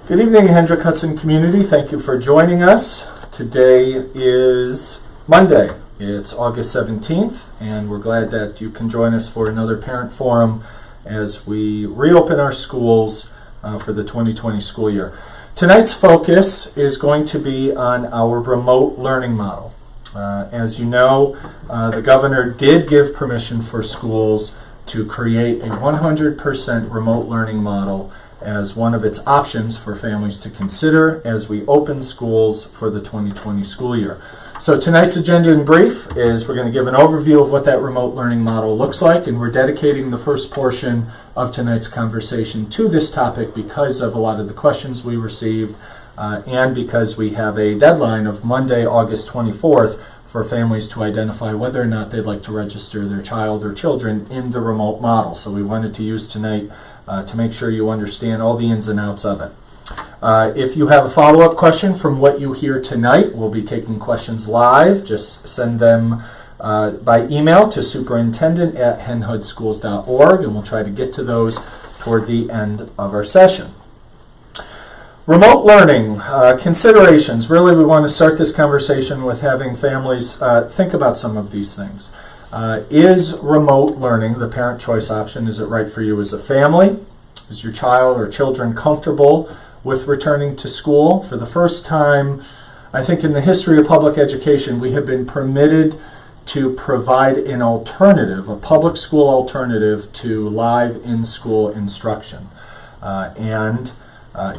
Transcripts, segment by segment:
Good evening, Hendrick Hudson community. Thank you for joining us. Today is Monday. It's August 17th, and we're glad that you can join us for another parent forum as we reopen our schools for the 2020 school year. Tonight's focus is going to be on our remote learning model. As you know, the governor did give permission for schools to create a 100% remote learning model as one of its options for families to consider as we open schools for the 2020 school year. So tonight's agenda in brief is we're going to give an overview of what that remote learning model looks like, and we're dedicating the first portion of tonight's conversation to this topic because of a lot of the questions we received and because we have a deadline of Monday, August 24th for families to identify whether or not they'd like to register their child or children in the remote model. So we wanted to use tonight to make sure you understand all the ins and outs of it. If you have a follow-up question from what you hear tonight, we'll be taking questions live. Just send them by email to superintendent@henhudschools.org, and we'll try to get to those toward the end of our session. Remote learning considerations. Really, we want to start this conversation with having families think about some of these things. Is remote learning the parent choice option? Is it right for you as a family? Is your child or children comfortable with returning to school? For the first time, I think in the history of public education, we have been permitted to provide an alternative, a public school alternative to live in-school instruction.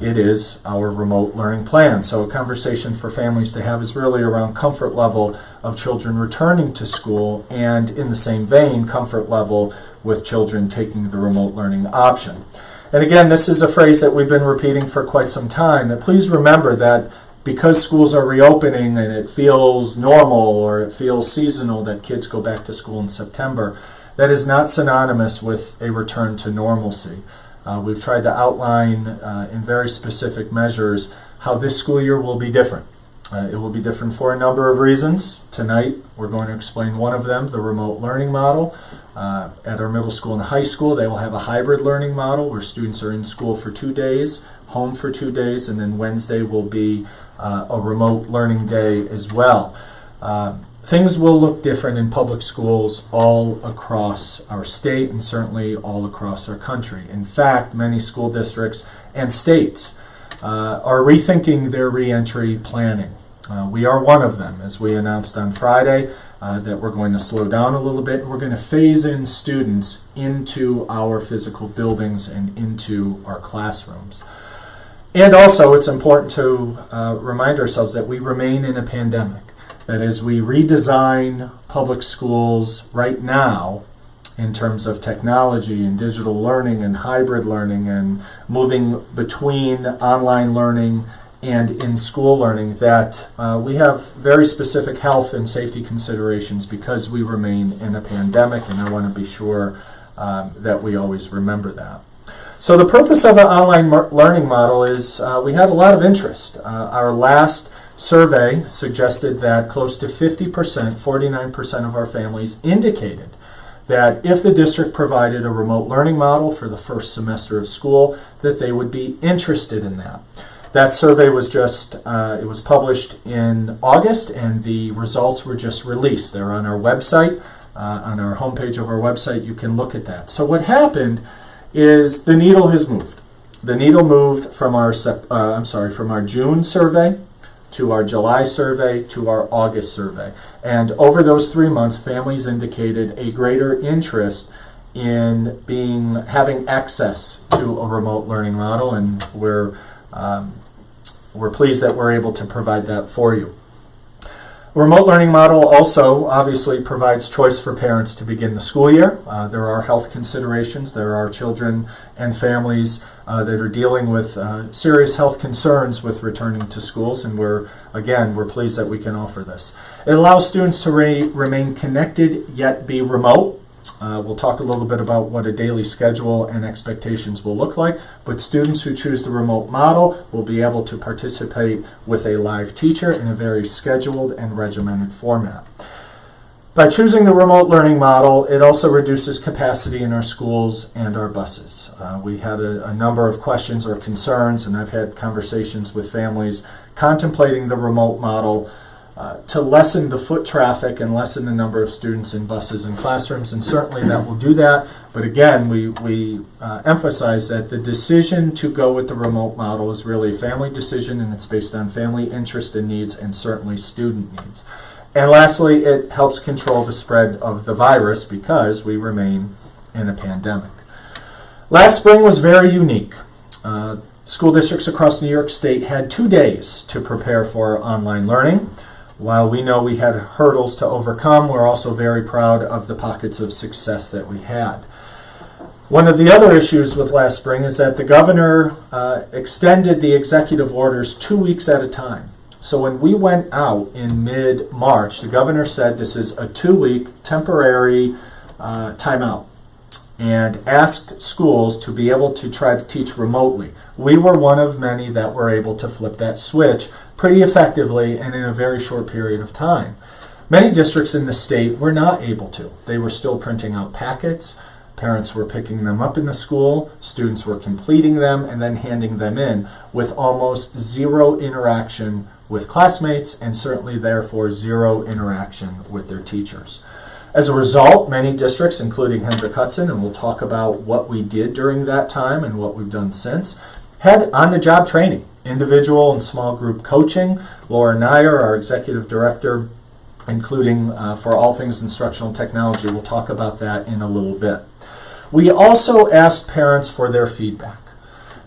It is our remote learning plan. So a conversation for families to have is really around comfort level of children returning to school, and in the same vein, comfort level with children taking the remote learning option. And again, this is a phrase that we've been repeating for quite some time, that please remember that because schools are reopening and it feels normal or it feels seasonal that kids go back to school in September, that is not synonymous with a return to normalcy. We've tried to outline in very specific measures how this school year will be different. It will be different for a number of reasons. Tonight, we're going to explain one of them, the remote learning model. At our middle school and high school, they will have a hybrid learning model where students are in school for 2 days, home for 2 days, and then Wednesday will be a remote learning day as well. Things will look different in public schools all across our state and certainly all across our country. In fact, many school districts and states are rethinking their reentry planning. We are one of them, as we announced on Friday, that we're going to slow down a little bit. We're going to phase in students into our physical buildings and into our classrooms. And also, it's important to remind ourselves that we remain in a pandemic. That as we redesign public schools right now in terms of technology and digital learning and hybrid learning and moving between online learning and in-school learning, that we have very specific health and safety considerations because we remain in a pandemic, and I want to be sure that we always remember that. So the purpose of an online learning model is we had a lot of interest. Our last survey suggested that close to 50%, 49% of our families indicated that if the district provided a remote learning model for the first semester of school, that they would be interested in that. That survey was it was published in August, and the results were just released. They're on our website, on our homepage of our website. You can look at that. So what happened is the needle has moved. The needle moved from our June survey to our July survey, to our August survey. And over those 3 months, families indicated a greater interest in having access to a remote learning model, and we're pleased that we're able to provide that for you. A remote learning model also obviously provides choice for parents to begin the school year. There are health considerations. There are children and families that are dealing with serious health concerns with returning to schools, and we're pleased that we can offer this. It allows students to remain connected yet be remote. We'll talk a little bit about what a daily schedule and expectations will look like, but students who choose the remote model will be able to participate with a live teacher in a very scheduled and regimented format. By choosing the remote learning model, it also reduces capacity in our schools and our buses. We had a number of questions or concerns, and I've had conversations with families contemplating the remote model to lessen the foot traffic and lessen the number of students in buses and classrooms, and certainly that will do that. But again, we emphasize that the decision to go with the remote model is really a family decision, and it's based on family interest and needs and certainly student needs. And lastly, it helps control the spread of the virus because we remain in a pandemic. Last spring was very unique. School districts across New York State had 2 days to prepare for online learning. While we know we had hurdles to overcome, we're also very proud of the pockets of success that we had. One of the other issues with last spring is that the governor extended the executive orders 2 weeks at a time. So when we went out in mid-March, the governor said this is a 2-week temporary timeout and asked schools to be able to try to teach remotely. We were one of many that were able to flip that switch pretty effectively and in a very short period of time. Many districts in the state were not able to. They were still printing out packets. Parents were picking them up in the school. Students were completing them and then handing them in with almost zero interaction with classmates and certainly therefore zero interaction with their teachers. As a result, many districts, including Hendrick, Hudson, and we'll talk about what we did during that time and what we've done since, had on-the-job training, individual and small group coaching. Laura Nyer, our executive director, including for all things instructional technology, we'll talk about that in a little bit. We also asked parents for their feedback.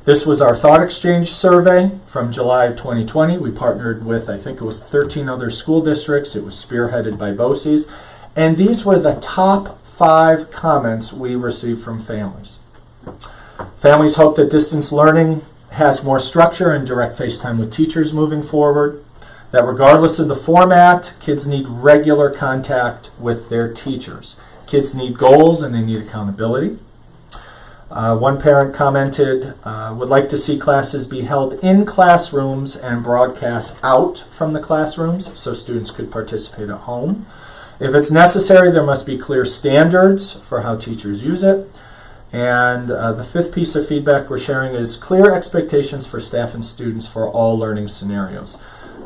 This was our Thought Exchange survey from July of 2020. We partnered with, I think it was 13 other school districts. It was spearheaded by BOCES. And these were the top 5 comments we received from families. Families hope that distance learning has more structure and direct face time with teachers moving forward. That regardless of the format, kids need regular contact with their teachers. Kids need goals and they need accountability. One parent commented, would like to see classes be held in classrooms and broadcast out from the classrooms so students could participate at home. If it's necessary, there must be clear standards for how teachers use it. And the 5th piece of feedback we're sharing is clear expectations for staff and students for all learning scenarios.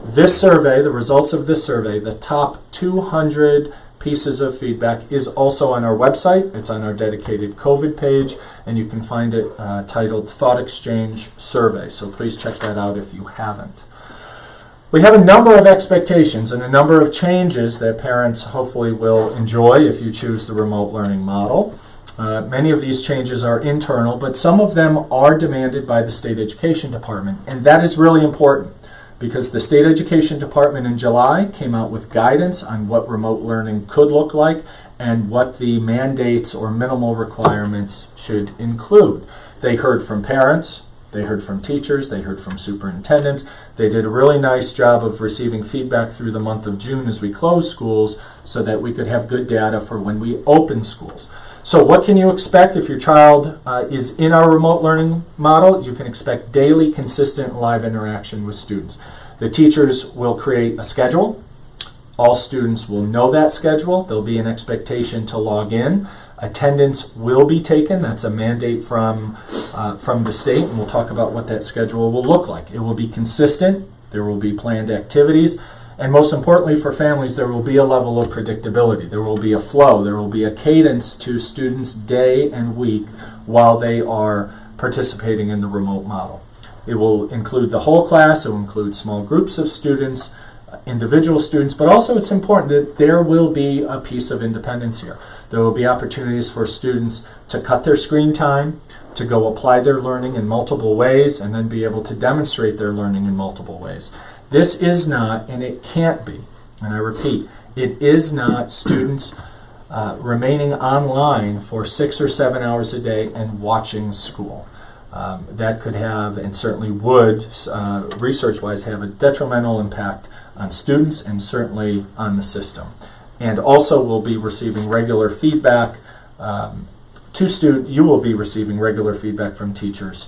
This survey, the results of this survey, the top 200 pieces of feedback is also on our website. It's on our dedicated COVID page, and you can find it titled Thought Exchange Survey. So please check that out if you haven't. We have a number of expectations and a number of changes that parents hopefully will enjoy if you choose the remote learning model. Many of these changes are internal, but some of them are demanded by the state education department, and that is really important because the state education department in July came out with guidance on what remote learning could look like and what the mandates or minimal requirements should include. They heard from parents, they heard from teachers, they heard from superintendents. They did a really nice job of receiving feedback through the month of June as we closed schools so that we could have good data for when we open schools. So what can you expect if your child is in our remote learning model? You can expect daily, consistent, live interaction with students. The teachers will create a schedule. All students will know that schedule. There'll be an expectation to log in. Attendance will be taken. That's a mandate from the state, and we'll talk about what that schedule will look like. It will be consistent. There will be planned activities. And most importantly for families, there will be a level of predictability. There will be a flow. There will be a cadence to students' day and week while they are participating in the remote model. It will include the whole class. It will include small groups of students, individual students, but also it's important that there will be a piece of independence here. There will be opportunities for students to cut their screen time, to go apply their learning in multiple ways, and then be able to demonstrate their learning in multiple ways. This is not, and it can't be, and I repeat, it is not students remaining online for 6 or 7 hours a day and watching school. That could have, and certainly would, research-wise, have a detrimental impact on students and certainly on the system. And also we'll be receiving regular feedback you will be receiving regular feedback from teachers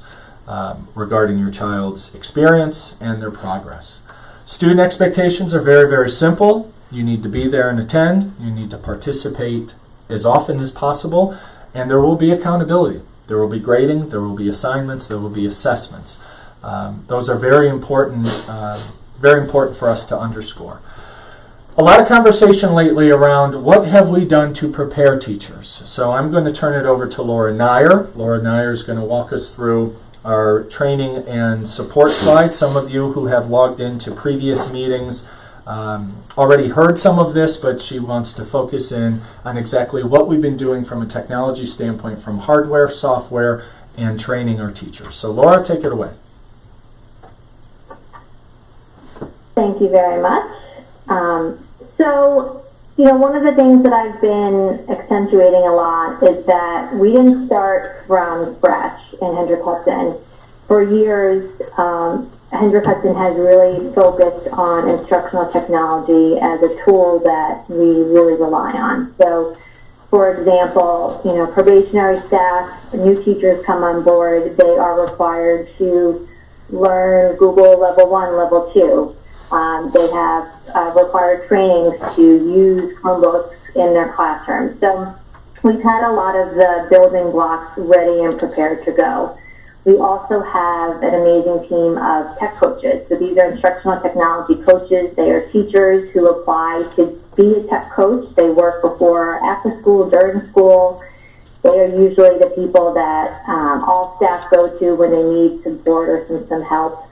regarding your child's experience and their progress. Student expectations are very, very simple. You need to be there and attend. You need to participate as often as possible, and there will be accountability. There will be grading, there will be assignments, there will be assessments. Those are very important for us to underscore. A lot of conversation lately around what have we done to prepare teachers. So I'm going to turn it over to Laura Nyer. Laura Nyer is going to walk us through our training and support slides. Some of you who have logged into previous meetings already heard some of this, but she wants to focus in on exactly what we've been doing from a technology standpoint, from hardware, software, and training our teachers. So Laura, take it away. Thank you very much. One of the things that I've been accentuating a lot is that we didn't start from scratch in Hendrick Hudson. For years, Hendrick Hudson has really focused on instructional technology as a tool that we really rely on. So, for example, probationary staff, new teachers come on board, they are required to learn Google Level 1, Level 2. They have required trainings to use Chromebooks in their classrooms. So we've had a lot of the building blocks ready and prepared to go. We also have an amazing team of tech coaches. So these are instructional technology coaches. They are teachers who apply to be a tech coach. They work before, after school, during school. They are usually the people that all staff go to when they need support or some help.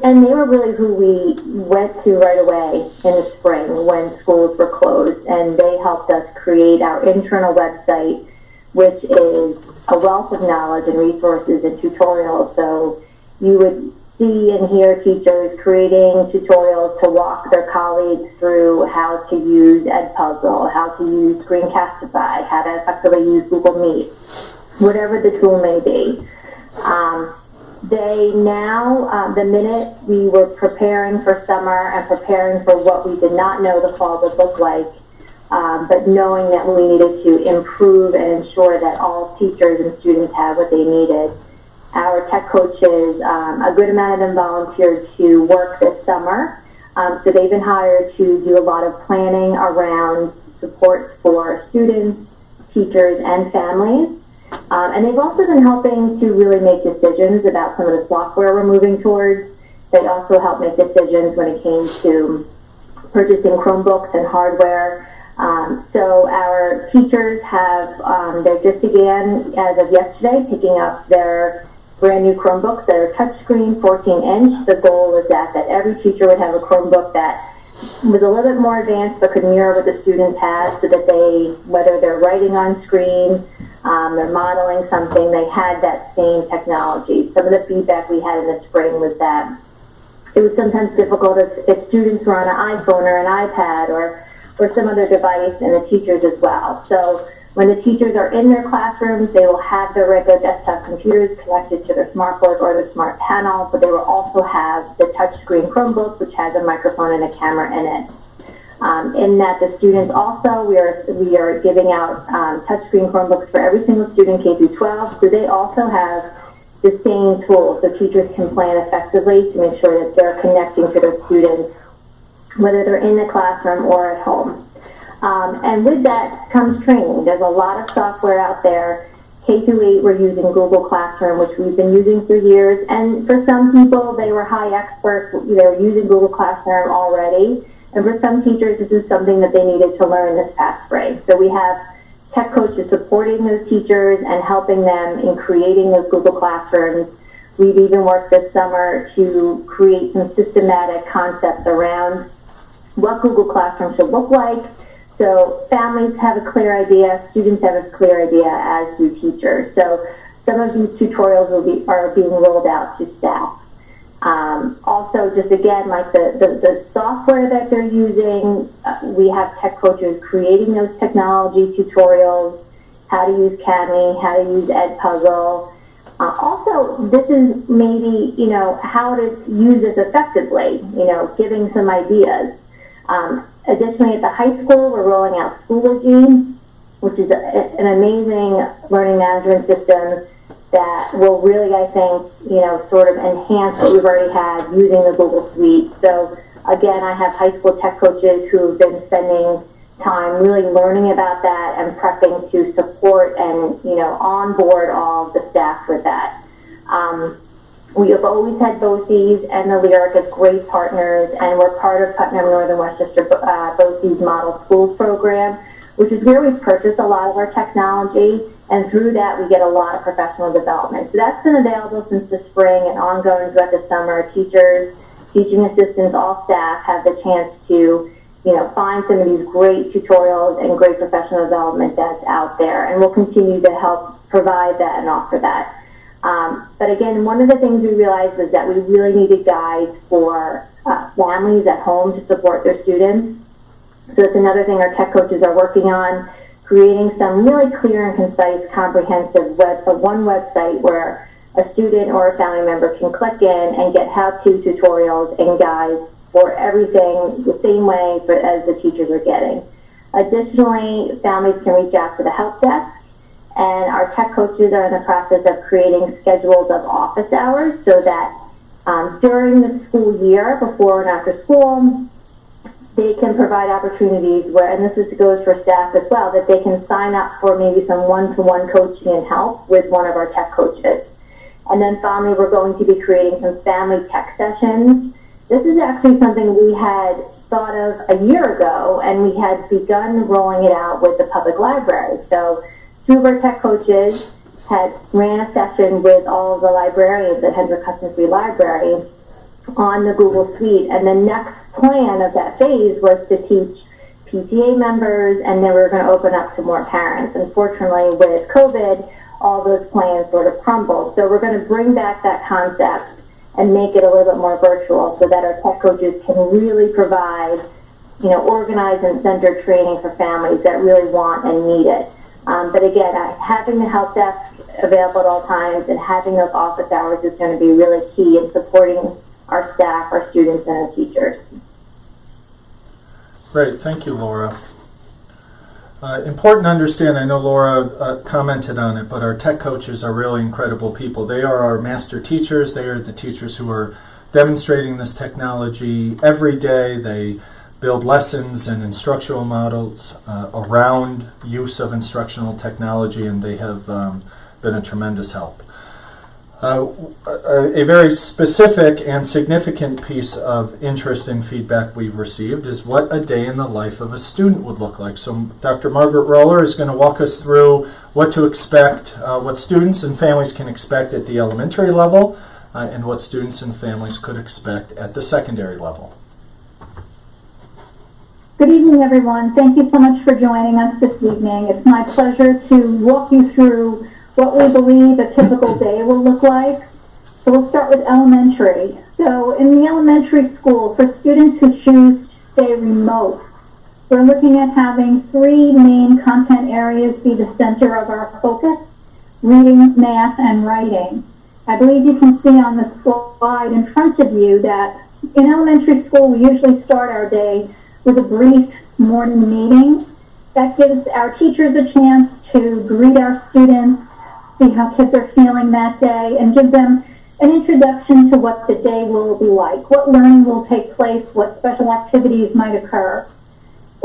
And they were really who we went to right away in the spring when schools were closed, and they helped us create our internal website, which is a wealth of knowledge and resources and tutorials. So you would see and hear teachers creating tutorials to walk their colleagues through how to use Edpuzzle, how to use Screencastify, how to effectively use Google Meet, whatever the tool may be. The minute we were preparing for summer and preparing for what we did not know the fall would look like, but knowing that we needed to improve and ensure that all teachers and students had what they needed, our tech coaches, a good amount of them volunteered to work this summer. So they've been hired to do a lot of planning around support for students, teachers, and families. And they've also been helping to really make decisions about some of the software we're moving towards. They also helped make decisions when it came to purchasing Chromebooks and hardware. So our teachers they just began, as of yesterday, picking up their brand new Chromebooks that are touchscreen, 14-inch. The goal was that every teacher would have a Chromebook that was a little bit more advanced but could mirror what the students had, so that whether they're writing on screen, they're modeling something, they had that same technology. Some of the feedback we had in the spring was that it was sometimes difficult if students were on an iPhone or an iPad or some other device, and the teachers as well. So when the teachers are in their classrooms, they will have their regular desktop computers connected to their smartboard or their smart panel, but they will also have the touchscreen Chromebook, which has a microphone and a camera in it. In that, the students also, we are giving out touchscreen Chromebooks for every single student K through 12, so they also have the same tools, so teachers can plan effectively to make sure that they're connecting to their students, whether they're in the classroom or at home. And with that comes training. There's a lot of software out there. K through 8, we're using Google Classroom, which we've been using for years. And for some people, they were high experts, using Google Classroom already. And for some teachers, this is something that they needed to learn this past spring. So we have tech coaches supporting those teachers and helping them in creating those Google Classrooms. We've even worked this summer to create some systematic concepts around what Google Classroom should look like. So families have a clear idea, students have a clear idea, as do teachers. So some of these tutorials are being rolled out to staff. Also, just again, like the software that they're using, we have tech coaches creating those technology tutorials, how to use Kami, how to use Edpuzzle. Also, this is maybe, how to use this effectively, giving some ideas. Additionally, at the high school, we're rolling out Schoology, which is an amazing learning management system that will really, I think, sort of enhance what we've already had using the Google Suite. So Again, I have high school tech coaches who've been spending time really learning about that and prepping to support and, onboard all of the staff with that. We have always had BOCES and the Lyric as great partners, and we're part of Putnam Northern Westchester BOCES Model Schools program, which is where we purchase a lot of our technology, and through that we get a lot of professional development. So that's been available since the spring and ongoing throughout the summer. Teachers, teaching assistants, all staff have the chance to find some of these great tutorials and great professional development that's out there, and we'll continue to help provide that and offer that. But again, one of the things we realized was that we really needed guides for families at home to support their students. So it's another thing our tech coaches are working on, creating some really clear and concise, comprehensive one website where a student or a family member can click in and get how-to tutorials and guides for everything the same way as the teachers are getting. Additionally, families can reach out to the help desk, and our tech coaches are in the process of creating schedules of office hours so that during the school year, before and after school, they can provide opportunities where, and goes for staff as well, that they can sign up for maybe some one-to-one coaching and help with one of our tech coaches. And then finally, we're going to be creating some family tech sessions. This is actually something we had thought of a year ago, and we had begun rolling it out with the public library. So two of our tech coaches had ran a session with all of the librarians at Hendrick Hudson Free Library on the Google Suite, and the next plan of that phase was to teach PTA members, and then we were going to open up to more parents. Unfortunately, with COVID, all those plans sort of crumbled. So we're going to bring back that concept and make it a little bit more virtual so that our tech coaches can really provide, organized and centered training for families that really want and need it. But again, having the help desk available at all times and having those office hours is going to be really key in supporting our staff, our students, and our teachers. Great, thank you, Laura. Important to understand, I know Laura commented on it, but our tech coaches are really incredible people. They are our master teachers. They are the teachers who are demonstrating this technology every day. They build lessons and instructional models around use of instructional technology, and they have been a tremendous help. A very specific and significant piece of interest and feedback we've received is what a day in the life of a student would look like. So Dr. Margaret Roller is going to walk us through what to expect, what students and families can expect at the elementary level, and what students and families could expect at the secondary level. Good evening, everyone. Thank you so much for joining us this evening. It's my pleasure to walk you through what we believe a typical day will look like. So we'll start with elementary. So in the elementary school, for students who choose to stay remote, we're looking at having three main content areas be the center of our focus: reading, math, and writing. I believe you can see on the slide in front of you that in elementary school, we usually start our day with a brief morning meeting. That gives our teachers a chance to greet our students, see how kids are feeling that day, and give them an introduction to what the day will be like, what learning will take place, what special activities might occur.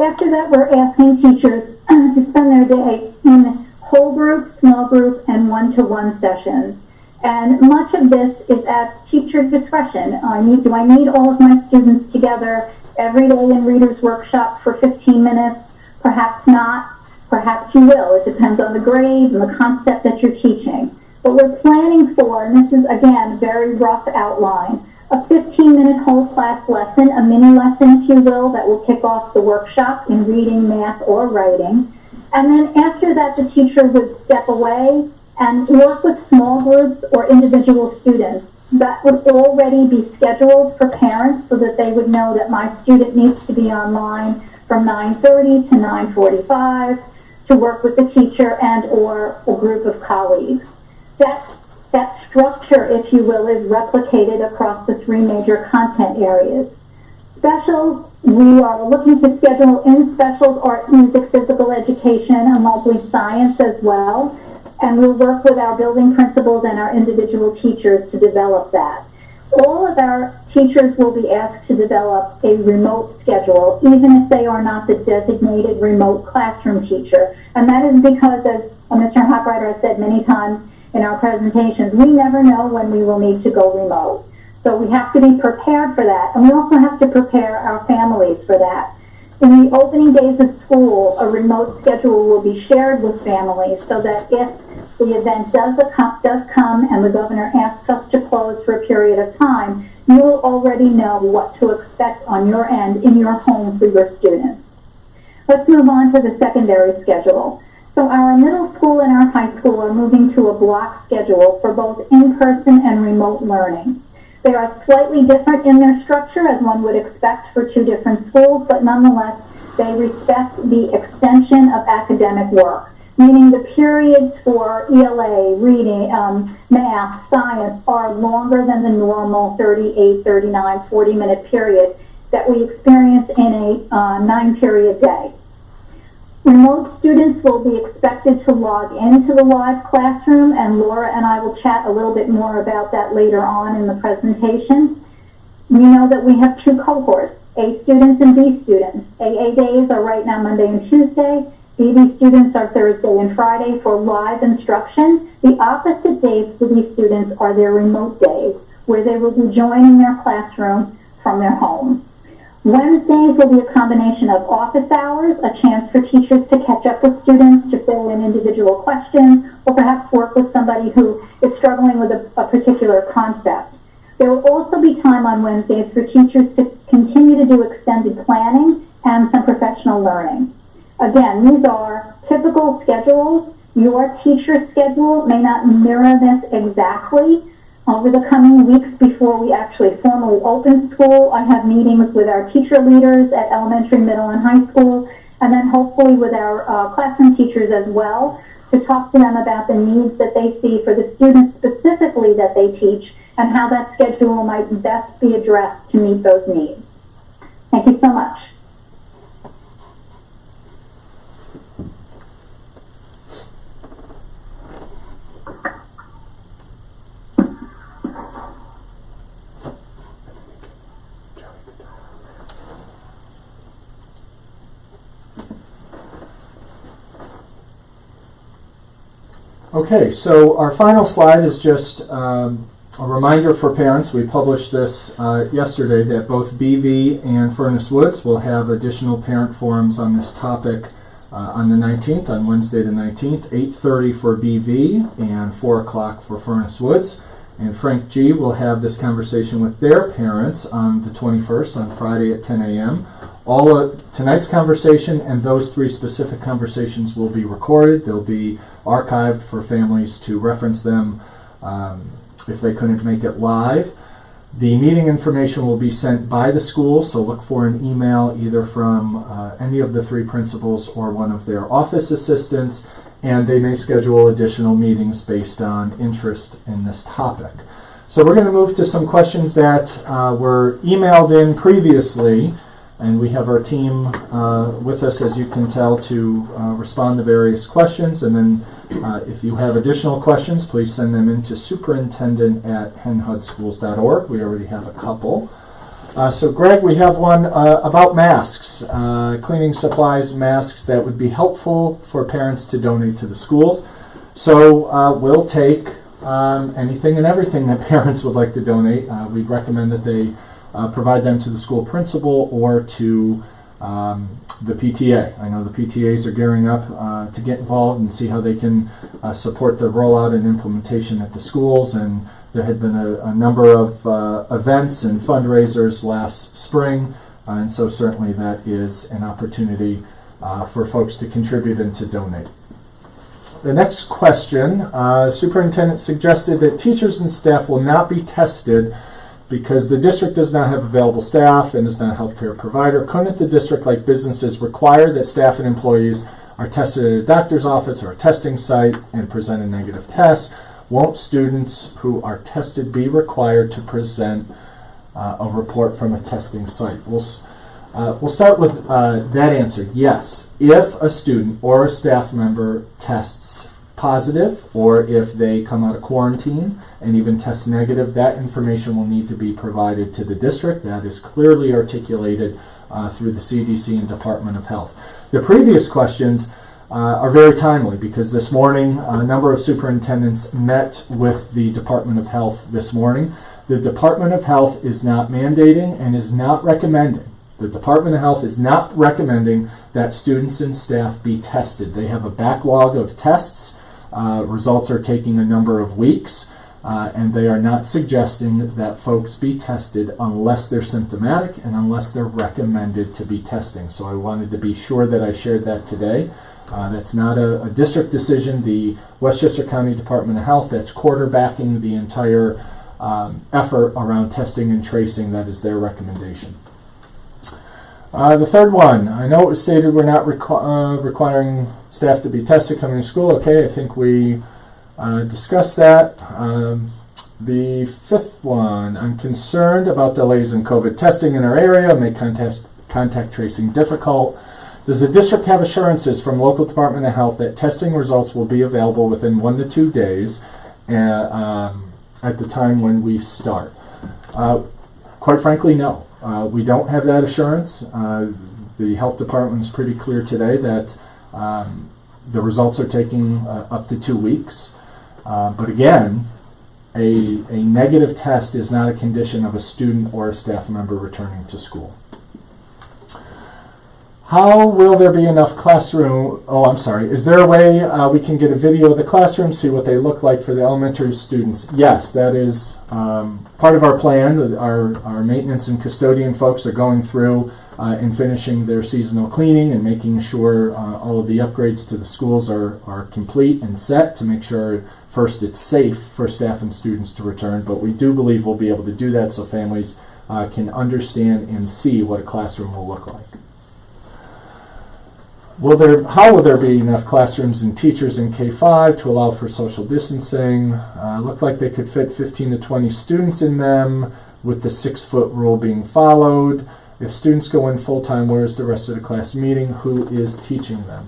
After that, we're asking teachers to spend their day in whole group, small group, and one-to-one sessions. And much of this is at teacher discretion. Do I need all of my students together every day in Reader's Workshop for 15 minutes? Perhaps not. Perhaps you will. It depends on the grade and the concept that you're teaching. But we're planning for, and this is, again, a very rough outline, a 15-minute whole class lesson, a mini lesson, if you will, that will kick off the workshop in reading, math, or writing. And then after that, the teacher would step away and work with small groups or individual students. That would already be scheduled for parents so that they would know that my student needs to be online from 9:30 to 9:45 to work with the teacher and or a group of colleagues. That structure, if you will, is replicated across the three major content areas. Specials, we are looking to schedule in specials art, music, physical education, and likely science as well. And we'll work with our building principals and our individual teachers to develop that. All of our teachers will be asked to develop a remote schedule, even if they are not the designated remote classroom teacher. And that is because, as Mr. Hopwriter has said many times in our presentations, we never know when we will need to go remote. So we have to be prepared for that, and we also have to prepare our families for that. In the opening days of school, a remote schedule will be shared with families so that if the event does come and the governor asks us to close for a period of time, you will already know what to expect on your end in your home for your students. Let's move on to the secondary schedule. So our middle school and our high school are moving to a block schedule for both in-person and remote learning. They are slightly different in their structure, as one would expect for two different schools, but nonetheless, they respect the extension of academic work, meaning the periods for ELA, reading, math, science are longer than the normal 38, 39, 40-minute period that we experience in a 9-period day. Remote students will be expected to log into the live classroom, and Laura and I will chat a little bit more about that later on in the presentation. We know that we have two cohorts, A students and B students. AA days are right now Monday and Tuesday. BB students are Thursday and Friday for live instruction. The opposite days for these students are their remote days, where they will be joining their classroom from their home. Wednesdays will be a combination of office hours, a chance for teachers to catch up with students, to fill in individual questions, or perhaps work with somebody who is struggling with a particular concept. There will also be time on Wednesdays for teachers to continue to do extended planning and some professional learning. Again, these are typical schedules. Your teacher schedule may not mirror this exactly. Over the coming weeks before we actually formally open school, I have meetings with our teacher leaders at elementary, middle, and high school, and then hopefully with our classroom teachers as well, to talk to them about the needs that they see for the students specifically that they teach and how that schedule might best be addressed to meet those needs. Thank you so much. Okay, so our final slide is just a reminder for parents. We published this yesterday that both BV and Furnace Woods will have additional parent forums on this topic on the 19th, on Wednesday the 19th, 8:30 for BV and 4 o'clock for Furnace Woods. And Frank G. will have this conversation with their parents on the 21st, on Friday at 10 a.m. All of tonight's conversation and those three specific conversations will be recorded. They'll be archived for families to reference them if they couldn't make it live. The meeting information will be sent by the school, so look for an email either from any of the three principals or one of their office assistants, and they may schedule additional meetings based on interest in this topic. So we're going to move to some questions that were emailed in previously, and we have our team with us, as you can tell, to respond to various questions. And then if you have additional questions, please send them in to superintendent@henhudschools.org. We already have a couple. So Greg, we have one about masks, cleaning supplies, masks that would be helpful for parents to donate to the schools. So we'll take anything and everything that parents would like to donate. We recommend that they provide them to the school principal or to the PTA. I know the PTAs are gearing up to get involved and see how they can support the rollout and implementation at the schools, and there had been a number of events and fundraisers last spring, and so certainly that is an opportunity for folks to contribute and to donate. The next question, superintendent suggested that teachers and staff will not be tested because the district does not have available staff and is not a healthcare provider. Couldn't the district, like businesses, require that staff and employees are tested at a doctor's office or a testing site and present a negative test? Won't students who are tested be required to present a report from a testing site? We'll start with that answer. Yes, if a student or a staff member tests positive or if they come out of quarantine and even test negative, that information will need to be provided to the district. That is clearly articulated through the CDC and Department of Health. The previous questions are very timely because this morning a number of superintendents met with the Department of Health this morning. The Department of Health is not mandating and is not recommending. The Department of Health is not recommending that students and staff be tested. They have a backlog of tests. Results are taking a number of weeks, and they are not suggesting that folks be tested unless they're symptomatic and unless they're recommended to be testing. So I wanted to be sure that I shared that today. That's not a district decision. The Westchester County Department of Health, that's quarterbacking the entire effort around testing and tracing. That is their recommendation. The third one, I know it was stated we're not requiring staff to be tested coming to school. Okay, I think we discussed that. The fifth one, I'm concerned about delays in COVID testing in our area, make contact tracing difficult. Does the district have assurances from local Department of Health that testing results will be available within 1 to 2 days at the time when we start? Quite frankly, no. We don't have that assurance. The health department is pretty clear today that the results are taking up to 2 weeks. But again, a negative test is not a condition of a student or a staff member returning to school. How will there be enough classroom? Oh, I'm sorry. Is there a way we can get a video of the classroom, see what they look like for the elementary students? Yes, that is part of our plan. Our maintenance and custodian folks are going through and finishing their seasonal cleaning and making sure all of the upgrades to the schools are complete and set to make sure, first, it's safe for staff and students to return. But we do believe we'll be able to do that so families can understand and see what a classroom will look like. How will there be enough classrooms and teachers in K-5 to allow for social distancing? Look like they could fit 15 to 20 students in them with the 6-foot rule being followed. If students go in full-time, where is the rest of the class meeting? Who is teaching them?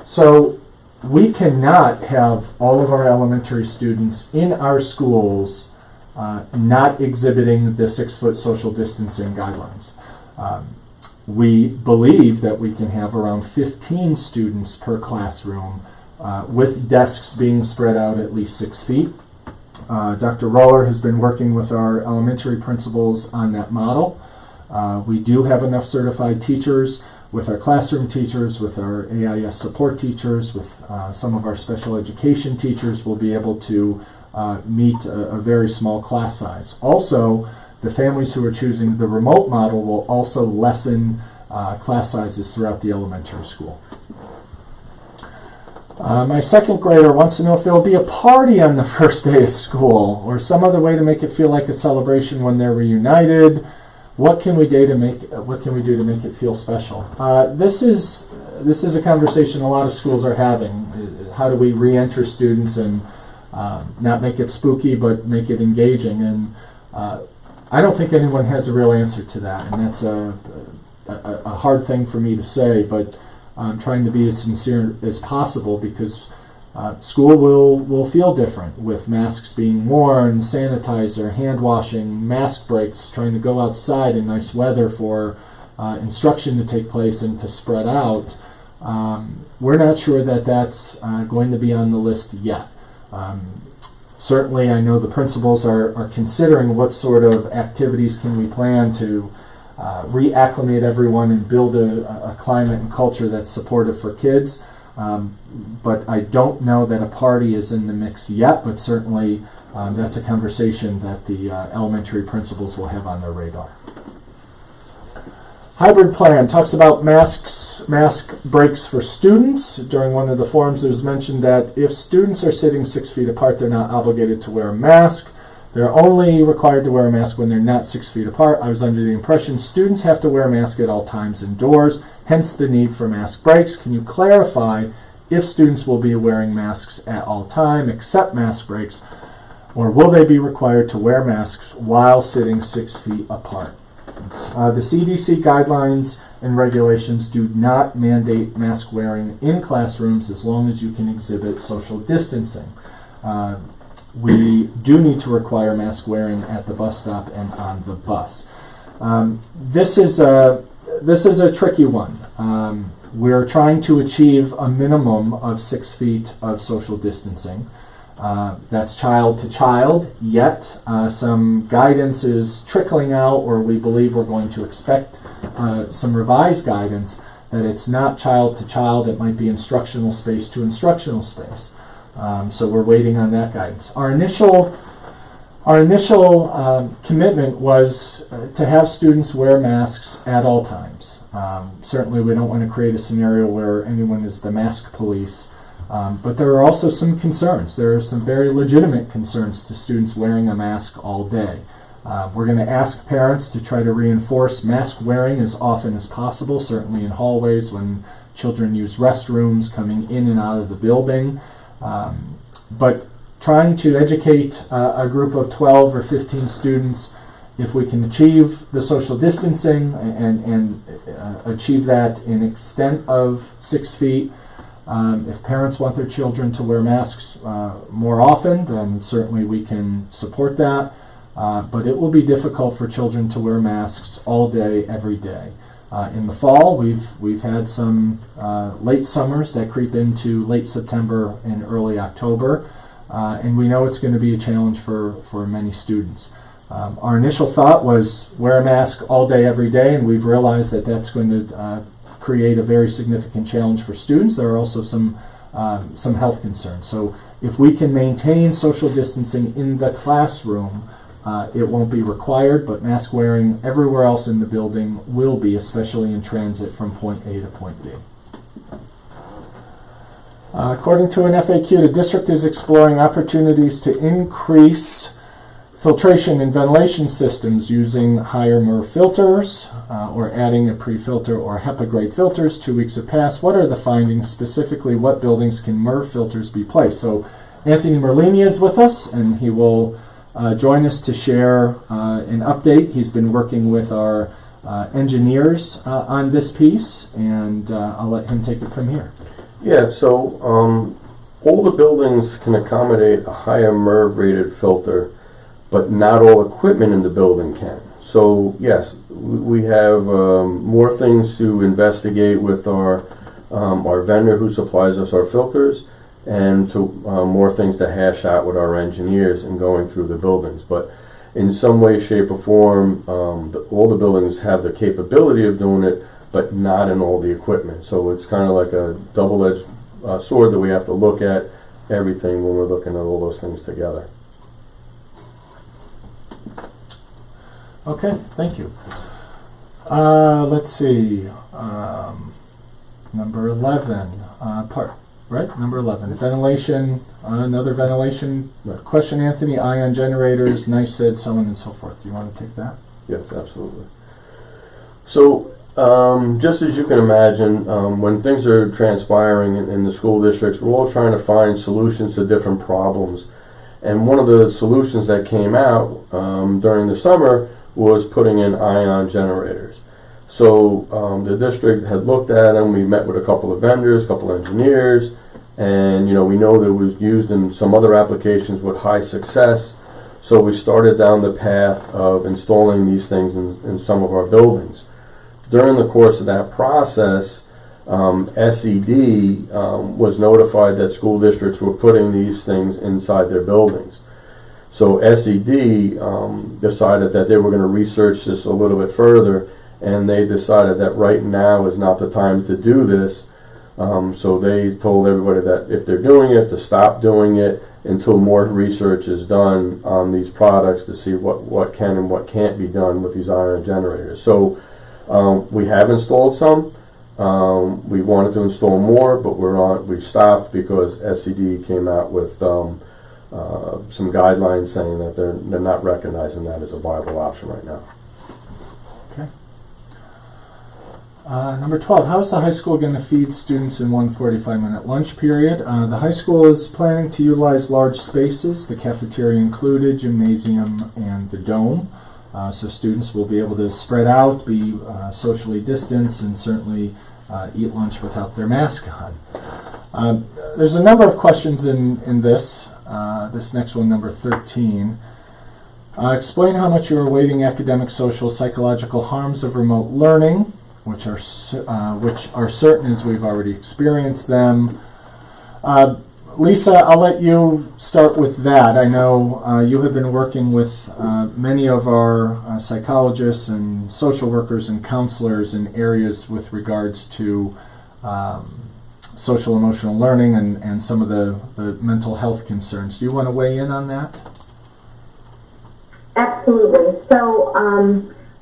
So we cannot have all of our elementary students in our schools not exhibiting the 6-foot social distancing guidelines. We believe that we can have around 15 students per classroom with desks being spread out at least 6 feet. Dr. Roller has been working with our elementary principals on that model. We do have enough certified teachers with our classroom teachers, with our AIS support teachers, with some of our special education teachers. We'll be able to meet a very small class size. Also, the families who are choosing the remote model will also lessen class sizes throughout the elementary school. My second grader wants to know if there will be a party on the first day of school or some other way to make it feel like a celebration when they're reunited. What can we do to make it feel special? This is a conversation a lot of schools are having. How do we re-enter students and not make it spooky but make it engaging? And I don't think anyone has a real answer to that, and that's a hard thing for me to say, but I'm trying to be as sincere as possible because school will feel different with masks being worn, sanitizer, hand washing, mask breaks, trying to go outside in nice weather for instruction to take place and to spread out. We're not sure that that's going to be on the list yet. Certainly, I know the principals are considering what sort of activities can we plan to reacclimate everyone and build a climate and culture that's supportive for kids. But I don't know that a party is in the mix yet, but certainly that's a conversation that the elementary principals will have on their radar. Hybrid plan talks about mask breaks for students. During one of the forums, it was mentioned that if students are sitting 6 feet apart, they're not obligated to wear a mask. They're only required to wear a mask when they're not 6 feet apart. I was under the impression students have to wear a mask at all times indoors, hence the need for mask breaks. Can you clarify if students will be wearing masks at all time except mask breaks, or will they be required to wear masks while sitting 6 feet apart? The CDC guidelines and regulations do not mandate mask wearing in classrooms as long as you can exhibit social distancing. We do need to require mask wearing at the bus stop and on the bus. This is a tricky one. We're trying to achieve a minimum of 6 feet of social distancing. That's child to child, yet some guidance is trickling out, or we believe we're going to expect some revised guidance that it's not child to child, it might be instructional space to instructional space. So we're waiting on that guidance. Our initial commitment was to have students wear masks at all times. Certainly we don't want to create a scenario where anyone is the mask police. But there are also some concerns. There are some very legitimate concerns to students wearing a mask all day. We're going to ask parents to try to reinforce mask wearing as often as possible, certainly in hallways when children use restrooms, coming in and out of the building. But trying to educate a group of 12 or 15 students, if we can achieve the social distancing and achieve that in extent of 6 feet, if parents want their children to wear masks more often, then certainly we can support that. But it will be difficult for children to wear masks all day, every day. In the fall, we've had some late summers that creep into late September and early October, and we know it's going to be a challenge for many students. Our initial thought was wear a mask all day, every day, and we've realized that that's going to create a very significant challenge for students. There are also some health concerns. So if we can maintain social distancing in the classroom, it won't be required, but mask wearing everywhere else in the building will be, especially in transit from point A to point B. According to an FAQ, the district is exploring opportunities to increase filtration and ventilation systems using higher MER filters or adding a pre-filter or HEPA grade filters. 2 weeks have passed. What are the findings? Specifically, what buildings can MER filters be placed? So Anthony Merlini is with us, and he will join us to share an update. He's been working with our engineers on this piece, and I'll let him take it from here. Yeah, so all the buildings can accommodate a higher MERV rated filter, but not all equipment in the building can. So yes, we have more things to investigate with our vendor who supplies us our filters, and to more things to hash out with our engineers in going through the buildings. But in some way, shape, or form, all the buildings have the capability of doing it, but not in all the equipment. So it's kind of like a double-edged sword that we have to look at everything when we're looking at all those things together. Okay, thank you. Let's see. Number 11, number 11, ventilation, another ventilation question, Anthony, ion generators, NICID, so on and so forth. Do you want to take that? Yes, absolutely. So, just as you can imagine, when things are transpiring in the school districts, we're all trying to find solutions to different problems. And one of the solutions that came out during the summer was putting in ion generators. So the district had looked at them. We met with a couple of vendors, a couple of engineers, and we know that it was used in some other applications with high success. So we started down the path of installing these things in some of our buildings. During the course of that process, SED was notified that school districts were putting these things inside their buildings. So SED decided that they were going to research this a little bit further, and they decided that right now is not the time to do this. So they told everybody that if they're doing it, to stop doing it until more research is done on these products to see what can and what can't be done with these ion generators. So we have installed some. We wanted to install more, but we stopped because SED came out with some guidelines saying that they're not recognizing that as a viable option right now. Okay. Number 12, how is the high school going to feed students in one 45-minute lunch period? The high school is planning to utilize large spaces, the cafeteria included, gymnasium, and the dome. So students will be able to spread out, be socially distanced, and certainly eat lunch without their mask on. There's a number of questions in this. This next one, number 13. Explain how much you are waiving academic, social, psychological harms of remote learning, which are certain as we've already experienced them. Lisa, I'll let you start with that. I know you have been working with many of our psychologists and social workers and counselors in areas with regards to social emotional learning and some of the mental health concerns. Do you want to weigh in on that? Absolutely. So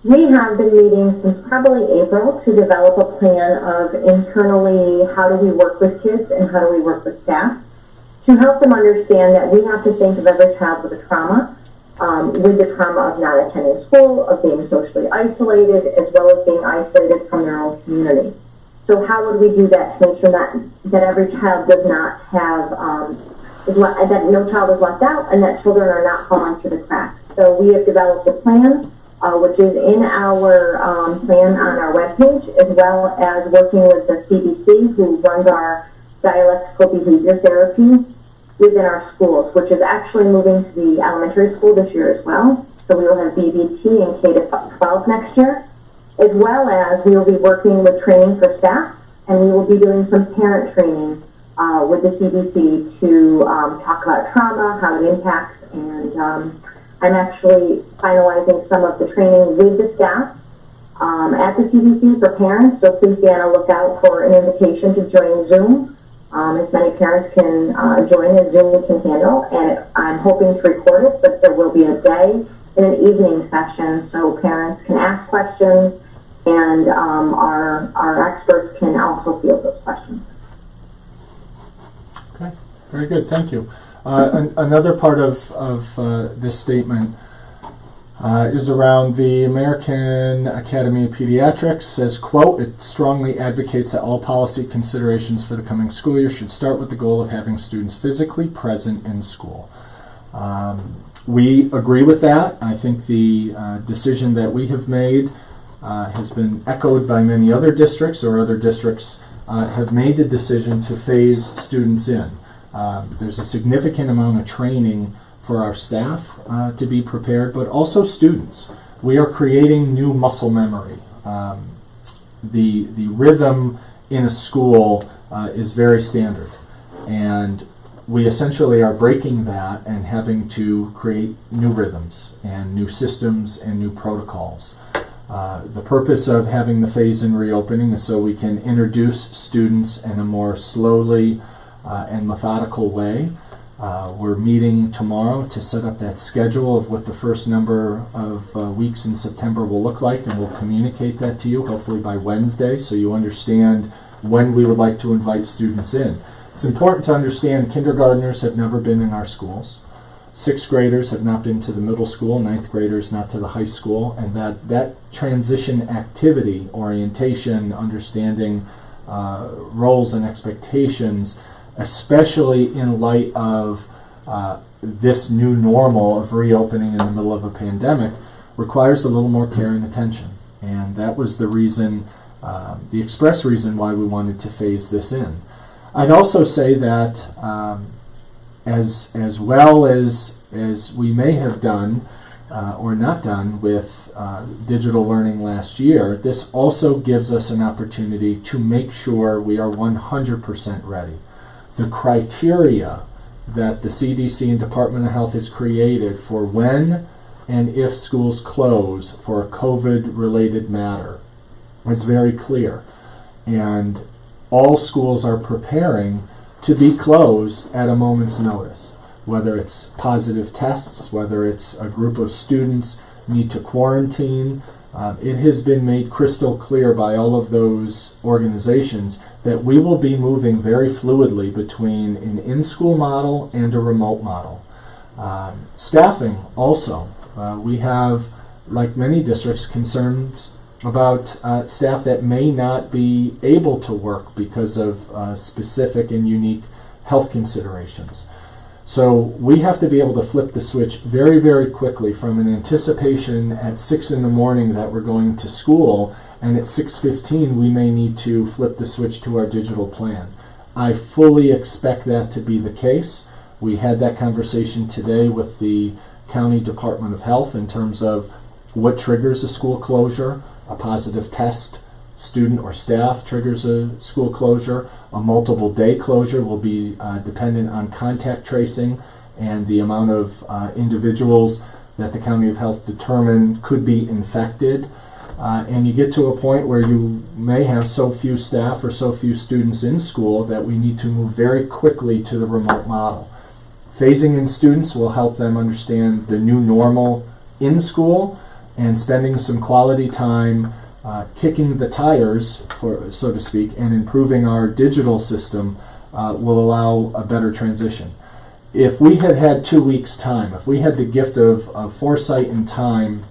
we have been meeting since probably April to develop a plan of internally how do we work with kids and how do we work with staff to help them understand that we have to think of every child with a trauma, with the trauma of not attending school, of being socially isolated, as well as being isolated from their own community. So how would we do that to make sure that every child does not have, that no child is left out and that children are not falling through the cracks? So we have developed a plan, which is in our plan on our webpage, as well as working with the CDC, who runs our dialectical behavior therapy within our schools, which is actually moving to the elementary school this year as well. So we will have BBT in K-12 next year, as well as we will be working with training for staff, and we will be doing some parent training with the CDC to talk about trauma, how it impacts, and I'm actually finalizing some of the training with the staff at the CDC for parents, so please be on a lookout for an invitation to join Zoom. As many parents can join as Zoom can handle, and I'm hoping to record it, but there will be a day and an evening session so parents can ask questions and our experts can also field those questions. Okay, very good, thank you. Another part of this statement is around the American Academy of Pediatrics. Says, quote, it strongly advocates that all policy considerations for the coming school year should start with the goal of having students physically present in school. We agree with that. I think the decision that we have made has been echoed by many other districts, or other districts have made the decision to phase students in. There's a significant amount of training for our staff to be prepared, but also students. We are creating new muscle memory. The rhythm in a school is very standard, and we essentially are breaking that and having to create new rhythms and new systems and new protocols. The purpose of having the phase-in reopening is so we can introduce students in a more slowly and methodical way. We're meeting tomorrow to set up that schedule of what the first number of weeks in September will look like, and we'll communicate that to you hopefully by Wednesday so you understand when we would like to invite students in. It's important to understand kindergartners have never been in our schools. 6th graders have not been to the middle school, 9th graders not to the high school, and that transition activity, orientation, understanding roles and expectations, especially in light of this new normal of reopening in the middle of a pandemic, requires a little more care and attention. And that was the reason, the express reason why we wanted to phase this in. I'd also say that as well as we may have done or not done with digital learning last year, this also gives us an opportunity to make sure we are 100% ready. The criteria that the CDC and Department of Health has created for when and if schools close for a COVID-related matter is very clear. And all schools are preparing to be closed at a moment's notice, whether it's positive tests, whether it's a group of students need to quarantine. It has been made crystal clear by all of those organizations that we will be moving very fluidly between an in-school model and a remote model. Staffing also. We have, like many districts, concerns about staff that may not be able to work because of specific and unique health considerations. So we have to be able to flip the switch very, very quickly from an anticipation at 6 in the morning that we're going to school, and at 6:15 we may need to flip the switch to our digital plan. I fully expect that to be the case. We had that conversation today with the County Department of Health in terms of what triggers a school closure. A positive test, student or staff, triggers a school closure. A multiple day closure will be dependent on contact tracing and the amount of individuals that the County of Health determine could be infected. And you get to a point where you may have so few staff or so few students in school that we need to move very quickly to the remote model. Phasing in students will help them understand the new normal in school, and spending some quality time kicking the tires, so to speak, and improving our digital system will allow a better transition. If we had had 2 weeks' time, if we had the gift of foresight and time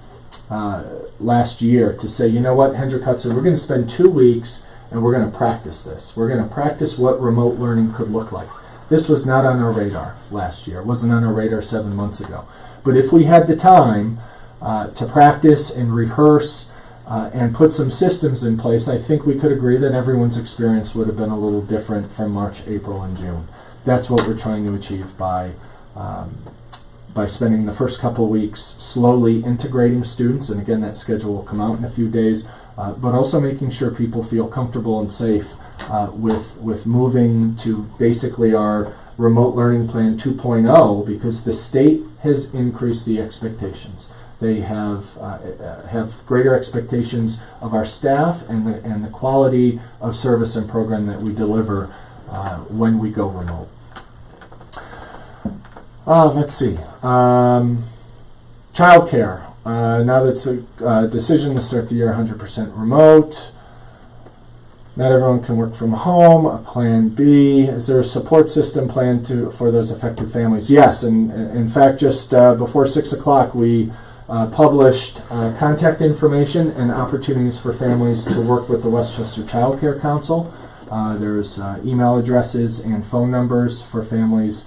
last year to say, you know what, Hendrick Hudson, we're going to spend 2 weeks and we're going to practice this. We're going to practice what remote learning could look like. This was not on our radar last year. It wasn't on our radar 7 months ago. But if we had the time to practice and rehearse and put some systems in place, I think we could agree that everyone's experience would have been a little different from March, April, and June. That's what we're trying to achieve by spending the first couple of weeks slowly integrating students, and again, that schedule will come out in a few days, but also making sure people feel comfortable and safe with moving to basically our remote learning plan 2.0, because the state has increased the expectations. They have greater expectations of our staff and the quality of service and program that we deliver when we go remote. Let's see. Childcare. Now that's a decision to start the year 100% remote. Not everyone can work from home. Plan B. Is there a support system planned for those affected families? Yes, and in fact, just before 6 o'clock, we published contact information and opportunities for families to work with the Westchester Child Care Council. There's email addresses and phone numbers for families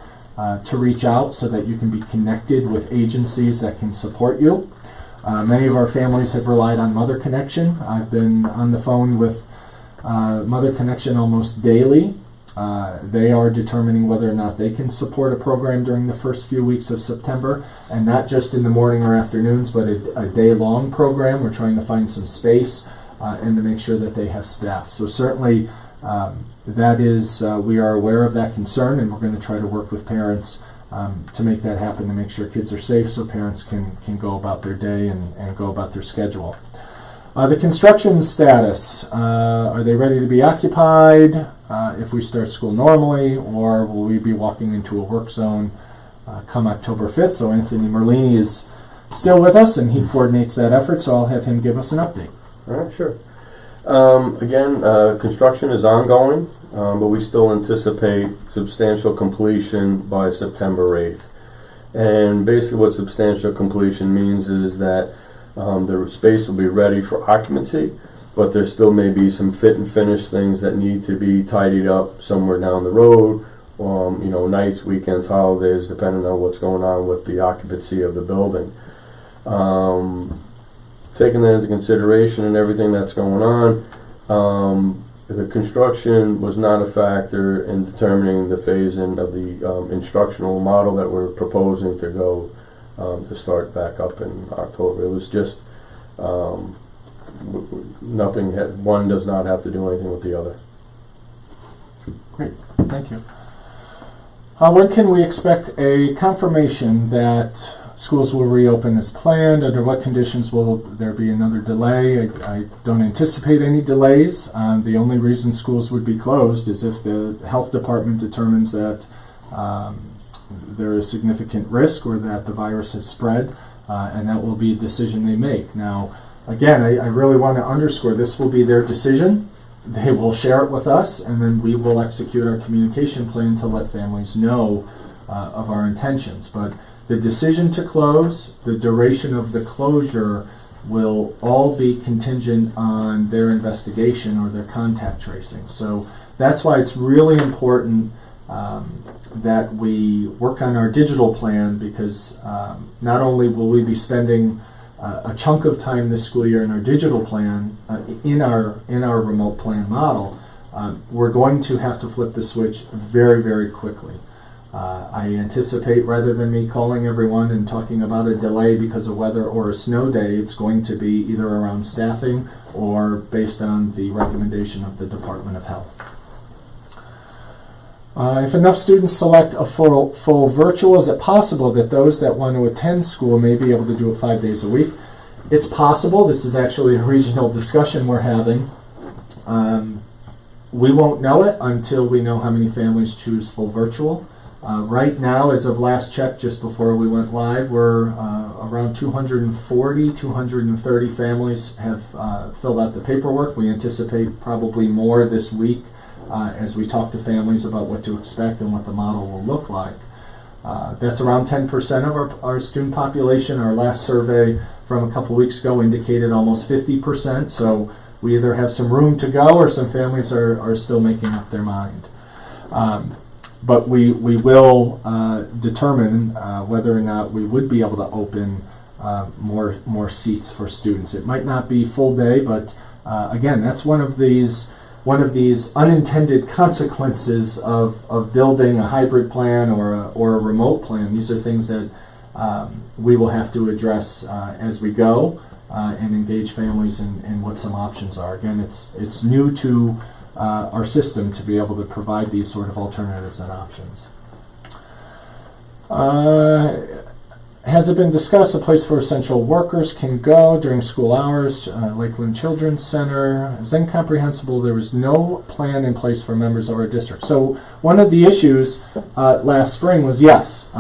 to reach out so that you can be connected with agencies that can support you. Many of our families have relied on Mother Connection. I've been on the phone with Mother Connection almost daily. They are determining whether or not they can support a program during the first few weeks of September, and not just in the morning or afternoons, but a day-long program. We're trying to find some space and to make sure that they have staff. So certainly that is, we are aware of that concern, and we're going to try to work with parents to make that happen, to make sure kids are safe so parents can go about their day and go about their schedule. The construction status, are they ready to be occupied if we start school normally, or will we be walking into a work zone come October 5th? So Anthony Merlini is still with us, and he coordinates that effort, so I'll have him give us an update. All right, sure. Again, construction is ongoing, but we still anticipate substantial completion by September 8th. And basically what substantial completion means is that the space will be ready for occupancy, but there still may be some fit and finish things that need to be tidied up somewhere down the road, nights, weekends, holidays, depending on what's going on with the occupancy of the building. Taking that into consideration and everything that's going on, the construction was not a factor in determining the phase-in of the instructional model that we're proposing to go to start back up in October. It was just nothing. One does not have to do anything with the other. Great, thank you. When can we expect a confirmation that schools will reopen as planned? Under what conditions will there be another delay? I don't anticipate any delays. The only reason schools would be closed is if the health department determines that there is significant risk or that the virus has spread, and that will be a decision they make. Now, again, I really want to underscore this will be their decision. They will share it with us, and then we will execute our communication plan to let families know of our intentions. But the decision to close, the duration of the closure will all be contingent on their investigation or their contact tracing. So that's why it's really important that we work on our digital plan, because not only will we be spending a chunk of time this school year in our digital plan, in our remote plan model, we're going to have to flip the switch very, very quickly. I anticipate, rather than me calling everyone and talking about a delay because of weather or a snow day, it's going to be either around staffing or based on the recommendation of the Department of Health. If enough students select a full virtual, is it possible that those that want to attend school may be able to do it 5 days a week? It's possible. This is actually a regional discussion we're having. We won't know it until we know how many families choose full virtual. Right now, as of last check, just before we went live, we're around 240, 230 families have filled out the paperwork. We anticipate probably more this week as we talk to families about what to expect and what the model will look like. That's around 10% of our student population. Our last survey from a couple weeks ago indicated almost 50%, so we either have some room to go or some families are still making up their mind. But we will determine whether or not we would be able to open more seats for students. It might not be full day, but again, that's one of these unintended consequences of building a hybrid plan or a remote plan. These are things that we will have to address as we go and engage families in what some options are. Again, it's new to our system to be able to provide these sort of alternatives and options. Has it been discussed a place where essential workers can go during school hours? Lakeland Children's Center is incomprehensible. There was no plan in place for members of our district. So one of the issues last spring was, yes,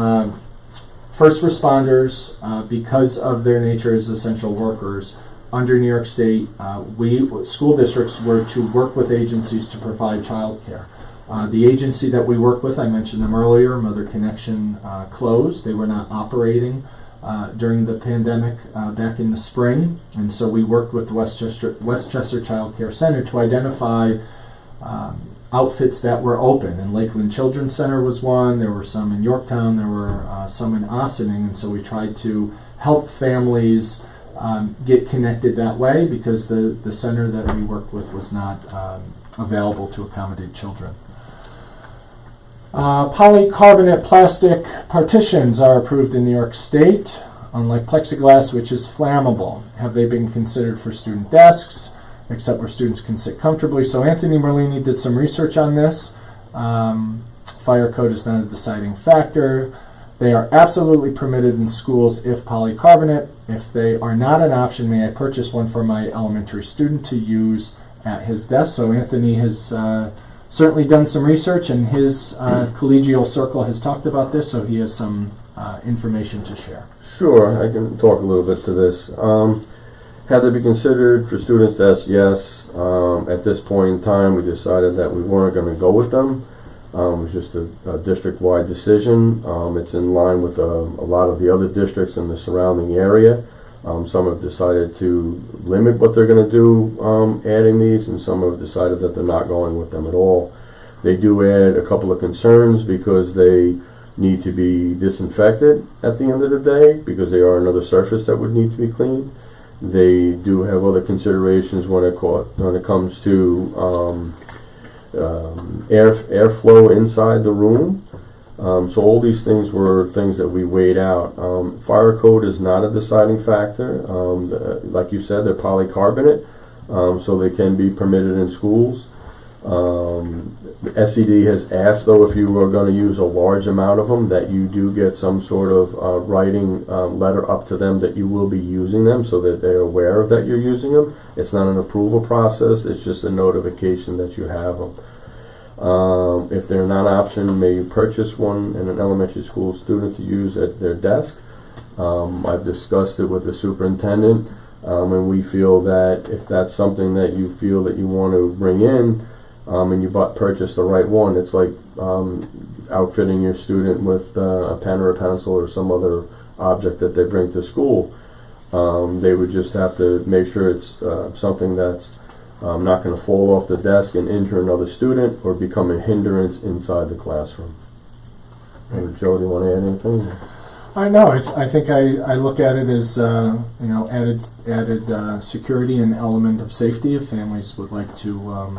first responders, because of their nature as essential workers, under New York State, school districts were to work with agencies to provide child care. The agency that we work with, I mentioned them earlier, Mother Connection, closed. They were not operating during the pandemic back in the spring, and so we worked with the Westchester Child Care Center to identify outfits that were open. And Lakeland Children's Center was one. There were some in Yorktown. There were some in Ossining, and so we tried to help families get connected that way, because the center that we worked with was not available to accommodate children. Polycarbonate plastic partitions are approved in New York State, unlike plexiglass, which is flammable. Have they been considered for student desks, except where students can sit comfortably? So Anthony Merlini did some research on this. Fire code is not a deciding factor. They are absolutely permitted in schools if polycarbonate. If they are not an option, may I purchase one for my elementary student to use at his desk? So Anthony has certainly done some research, and his collegial circle has talked about this, so he has some information to share. Sure, I can talk a little bit to this. Have they been considered for students' desks? Yes. At this point in time, we decided that we weren't going to go with them. It was just a district-wide decision. It's in line with a lot of the other districts in the surrounding area. Some have decided to limit what they're going to do adding these, and some have decided that they're not going with them at all. They do add a couple of concerns because they need to be disinfected at the end of the day, because they are another surface that would need to be cleaned. They do have other considerations when it comes to airflow inside the room. So all these things were things that we weighed out. Fire code is not a deciding factor. Like you said, they're polycarbonate, so they can be permitted in schools. The SED has asked, though, if you were going to use a large amount of them, that you do get some sort of writing letter up to them that you will be using them, so that they're aware of that you're using them. It's not an approval process, it's just a notification that you have them. If they're not an option, may you purchase one in an elementary school student to use at their desk. I've discussed it with the superintendent, and we feel that if that's something that you feel that you want to bring in, and you purchase the right one, it's like outfitting your student with a pen or a pencil or some other object that they bring to school. They would just have to make sure it's something that's not going to fall off the desk and injure another student or become a hindrance inside the classroom. And Joe, do you want to add anything? I know. I think I look at it as added security and element of safety if families would like to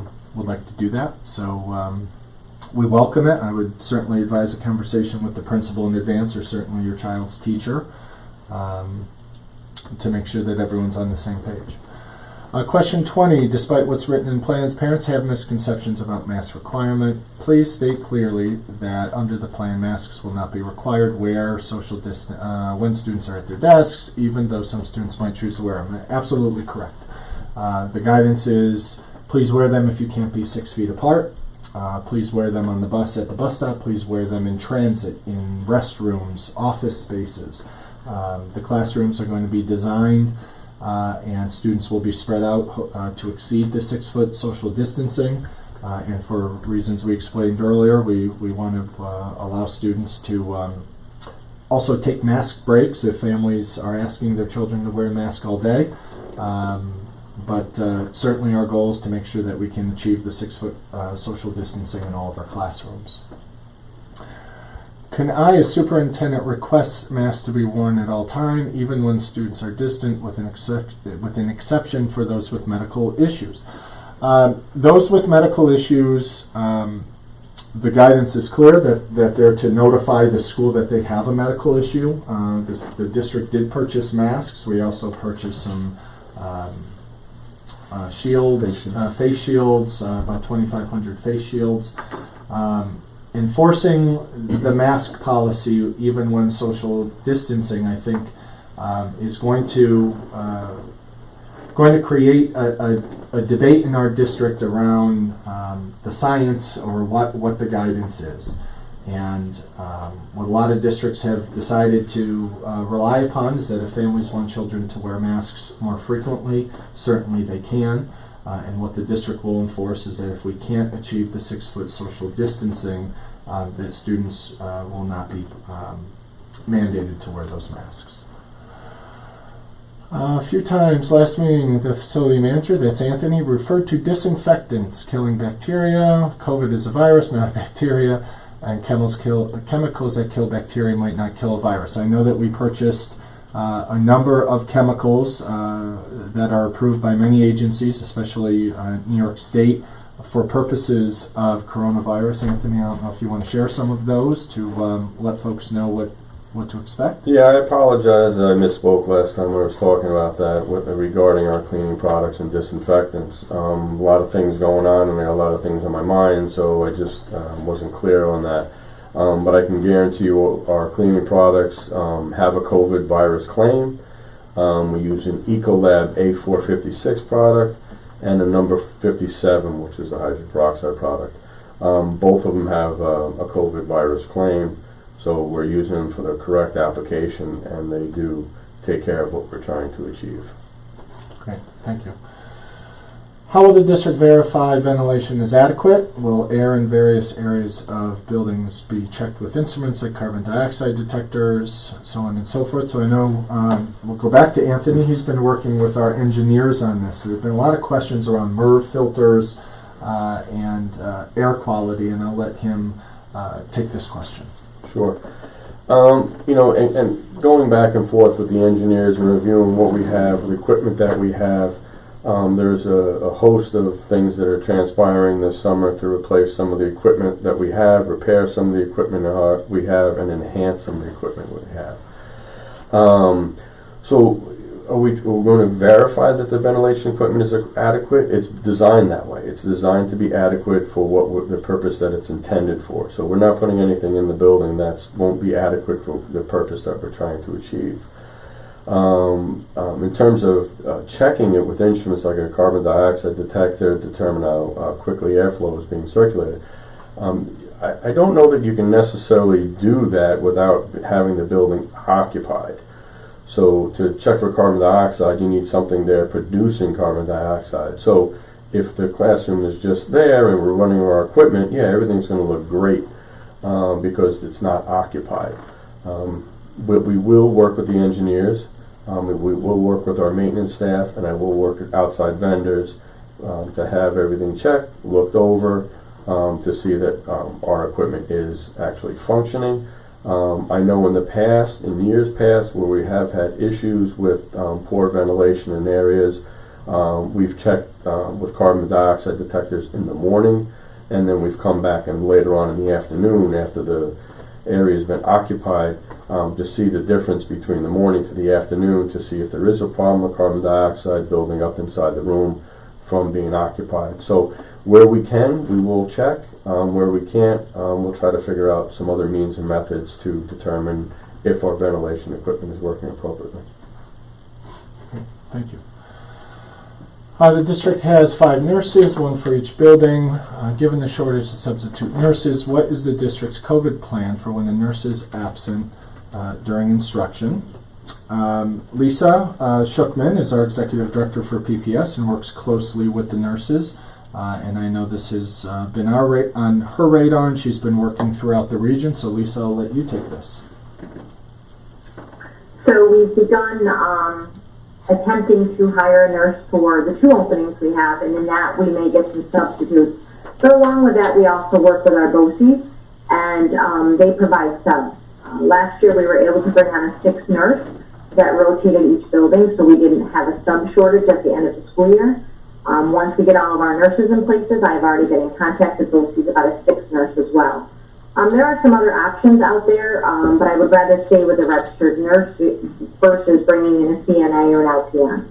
do that. So we welcome it. I would certainly advise a conversation with the principal in advance, or certainly your child's teacher, to make sure that everyone's on the same page. Question 20, despite what's written in plans, parents have misconceptions about mask requirement. Please state clearly that under the plan, masks will not be required where social distance, when students are at their desks, even though some students might choose to wear them. Absolutely correct. The guidance is, please wear them if you can't be 6 feet apart. Please wear them on the bus at the bus stop. Please wear them in transit, in restrooms, office spaces. The classrooms are going to be designed and students will be spread out to exceed the 6 foot social distancing. And for reasons we explained earlier, we want to allow students to also take mask breaks if families are asking their children to wear a mask all day. But certainly our goal is to make sure that we can achieve the 6 foot social distancing in all of our classrooms. Can I, as superintendent, request masks to be worn at all time, even when students are distant, with an exception for those with medical issues? Those with medical issues, the guidance is clear that they're to notify the school that they have a medical issue. The district did purchase masks. We also purchased some shields, face shields, about 2,500 face shields. Enforcing the mask policy, even when social distancing, I think, is going to create a debate in our district around the science or what the guidance is. And what a lot of districts have decided to rely upon is that if families want children to wear masks more frequently, certainly they can. And what the district will enforce is that if we can't achieve the 6 foot social distancing, that students will not be mandated to wear those masks. A few times last meeting, the facility manager, that's Anthony, referred to disinfectants killing bacteria. COVID is a virus, not a bacteria, and chemicals that kill bacteria might not kill a virus. I know that we purchased a number of chemicals that are approved by many agencies, especially New York State, for purposes of coronavirus. Anthony, I don't know if you want to share some of those to let folks know what to expect. Yeah, I apologize. I misspoke last time when I was talking about that regarding our cleaning products and disinfectants. A lot of things going on, and I had a lot of things on my mind, so I just wasn't clear on that. But I can guarantee you our cleaning products have a COVID virus claim. We use an Ecolab A456 product and a number 57, which is a hydrogen peroxide product. Both of them have a COVID virus claim, so we're using them for the correct application, and they do take care of what we're trying to achieve. Great, thank you. How will the district verify ventilation is adequate? Will air in various areas of buildings be checked with instruments like carbon dioxide detectors, so on and so forth? So I know we'll go back to Anthony. He's been working with our engineers on this. There have been a lot of questions around MERV filters and air quality, and I'll let him take this question. Sure. And going back and forth with the engineers and reviewing what we have, the equipment that we have, there's a host of things that are transpiring this summer to replace some of the equipment that we have, repair some of the equipment we have, and enhance some of the equipment we have. So we're going to verify that the ventilation equipment is adequate. It's designed that way. It's designed to be adequate for the purpose that it's intended for. So we're not putting anything in the building that won't be adequate for the purpose that we're trying to achieve. In terms of checking it with instruments like a carbon dioxide detector to determine how quickly airflow is being circulated, I don't know that you can necessarily do that without having the building occupied. So to check for carbon dioxide, you need something there producing carbon dioxide. So if the classroom is just there and we're running our equipment, yeah, everything's going to look great because it's not occupied. But we will work with the engineers, we will work with our maintenance staff, and I will work with outside vendors to have everything checked, looked over, to see that our equipment is actually functioning. I know in the past, in years past, where we have had issues with poor ventilation in areas, we've checked with carbon dioxide detectors in the morning, and then we've come back and later on in the afternoon after the area's been occupied to see the difference between the morning to the afternoon, to see if there is a problem with carbon dioxide building up inside the room from being occupied. So where we can, we will check. Where we can't, we'll try to figure out some other means and methods to determine if our ventilation equipment is working appropriately. Thank you. The district has 5 nurses, 1 for each building. Given the shortage of substitute nurses, what is the district's COVID plan for when a nurse is absent during instruction? Lisa Shookman is our executive director for PPS and works closely with the nurses. And I know this has been on her radar, and she's been working throughout the region. So Lisa, I'll let you take this. So we've begun attempting to hire a nurse for the 2 openings we have, and in that we may get some substitutes. But along with that, we also work with our BOCES, and they provide subs. Last year we were able to bring on a 6th nurse that rotated each building, so we didn't have a sub shortage at the end of the school year. Once we get all of our nurses in places, I've already been in contact with BOCES about a 6th nurse as well. There are some other options out there, but I would rather stay with a registered nurse versus bringing in a CNA or an LPN.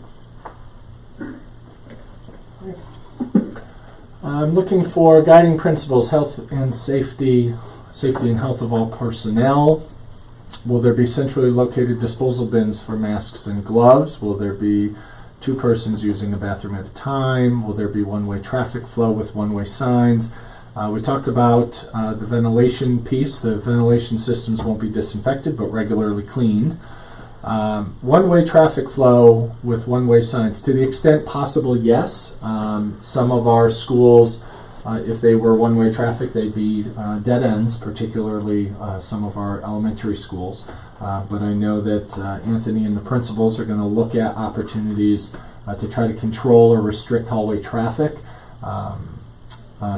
I'm looking for guiding principles, health and safety and health of all personnel. Will there be centrally located disposal bins for masks and gloves? Will there be 2 persons using a bathroom at a time? Will there be one-way traffic flow with one-way signs? We talked about the ventilation piece. The ventilation systems won't be disinfected, but regularly cleaned. One-way traffic flow with one-way signs. To the extent possible, yes. Some of our schools, if they were one-way traffic, they'd be dead ends, particularly some of our elementary schools. But I know that Anthony and the principals are going to look at opportunities to try to control or restrict hallway traffic.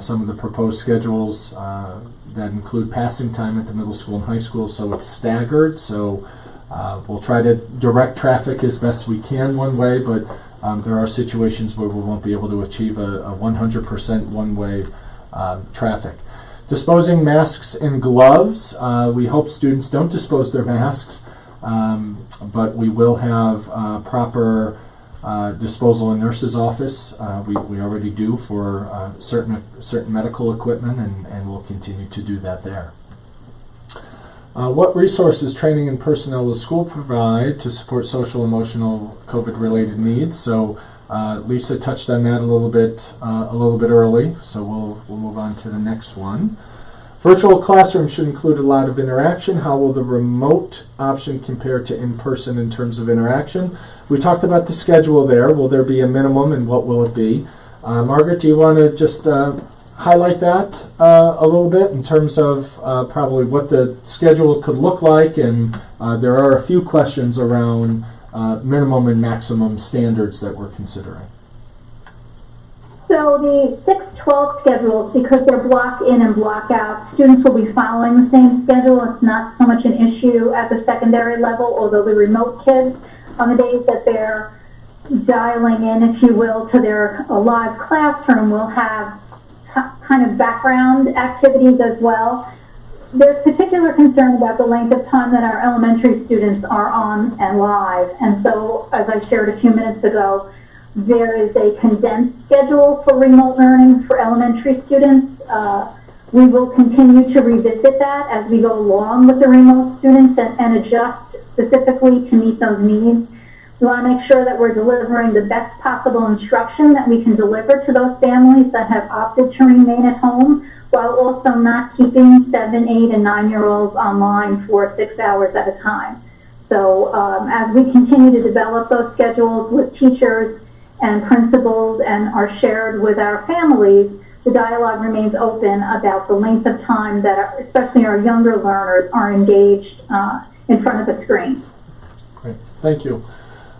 Some of the proposed schedules that include passing time at the middle school and high school, so it's staggered. So we'll try to direct traffic as best we can one way, but there are situations where we won't be able to achieve a 100% one-way traffic. Disposing masks and gloves. We hope students don't dispose their masks, but we will have proper disposal in nurse's office. We already do for certain medical equipment, and we'll continue to do that there. What resources, training, and personnel will school provide to support social, emotional, COVID-related needs? So Lisa touched on that a little bit early. So we'll move on to the next one. Virtual classrooms should include a lot of interaction. How will the remote option compare to in-person in terms of interaction? We talked about the schedule there. Will there be a minimum, and what will it be? Margaret, do you want to just highlight that a little bit in terms of probably what the schedule could look like? And there are a few questions around minimum and maximum standards that we're considering. So the 6-12 schedules, because they're block in and block out, students will be following the same schedule. It's not so much an issue at the secondary level, although the remote kids, on the days that they're dialing in, if you will, to their live classroom, will have kind of background activities as well. There's particular concern about the length of time that our elementary students are on and live. And so, as I shared a few minutes ago, there is a condensed schedule for remote learning for elementary students. We will continue to revisit that as we go along with the remote students and adjust specifically to meet those needs. We want to make sure that we're delivering the best possible instruction that we can deliver to those families that have opted to remain at home, while also not keeping 7, 8, and 9-year-olds online for 6 hours at a time. So as we continue to develop those schedules with teachers and principals and are shared with our families, the dialogue remains open about the length of time that especially our younger learners are engaged in front of the screen. Great, thank you.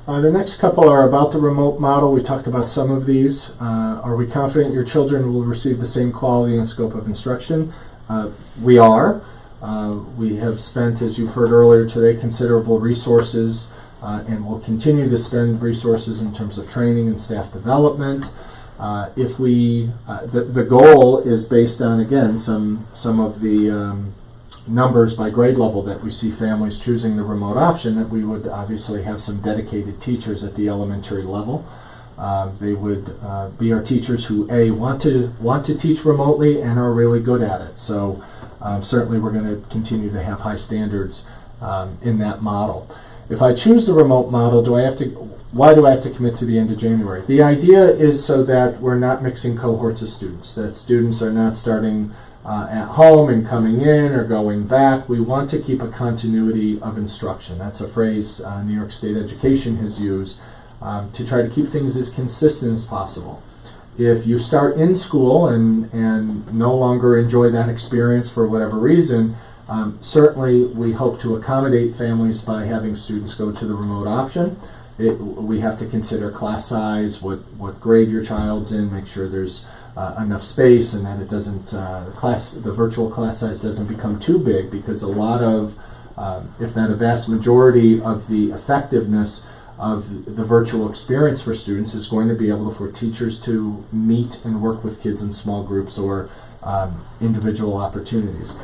The next couple are about the remote model. We talked about some of these. Are we confident your children will receive the same quality and scope of instruction? We are. We have spent, as you've heard earlier today, considerable resources and will continue to spend resources in terms of training and staff development. The goal is based on, again, some of the numbers by grade level that we see families choosing the remote option, that we would obviously have some dedicated teachers at the elementary level. They would be our teachers who want to teach remotely and are really good at it. So certainly we're going to continue to have high standards in that model. If I choose the remote model, why do I have to commit to the end of January? The idea is so that we're not mixing cohorts of students, that students are not starting at home and coming in or going back. We want to keep a continuity of instruction. That's a phrase New York State Education has used to try to keep things as consistent as possible. If you start in school and no longer enjoy that experience for whatever reason, certainly we hope to accommodate families by having students go to the remote option. We have to consider class size, what grade your child's in, make sure there's enough space and that it doesn't, the virtual class size doesn't become too big, because a lot of, if not a vast majority of the effectiveness of the virtual experience for students is going to be able for teachers to meet and work with kids in small groups or individual opportunities.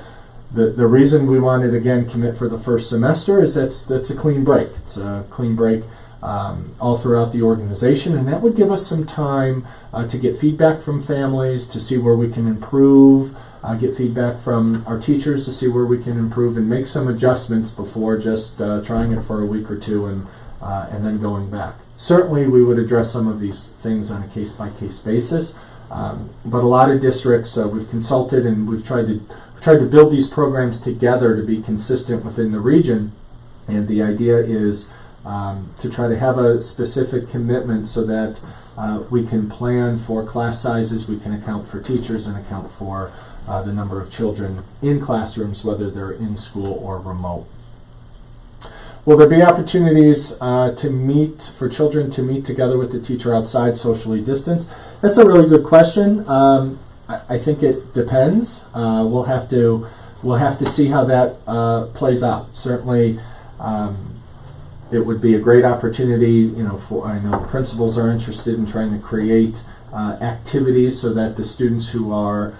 The reason we wanted, again, commit for the first semester is that's a clean break. It's a clean break all throughout the organization, and that would give us some time to get feedback from families, to see where we can improve, get feedback from our teachers to see where we can improve, and make some adjustments before just trying it for a week or two and then going back. Certainly we would address some of these things on a case-by-case basis, but a lot of districts we've consulted and we've tried to build these programs together to be consistent within the region, and the idea is to try to have a specific commitment so that we can plan for class sizes, we can account for teachers, and account for the number of children in classrooms, whether they're in school or remote. Will there be opportunities for children to meet together with the teacher outside, socially distanced? That's a really good question. I think it depends. We'll have to see how that plays out. Certainly, it would be a great opportunity. I know principals are interested in trying to create activities so that the students who are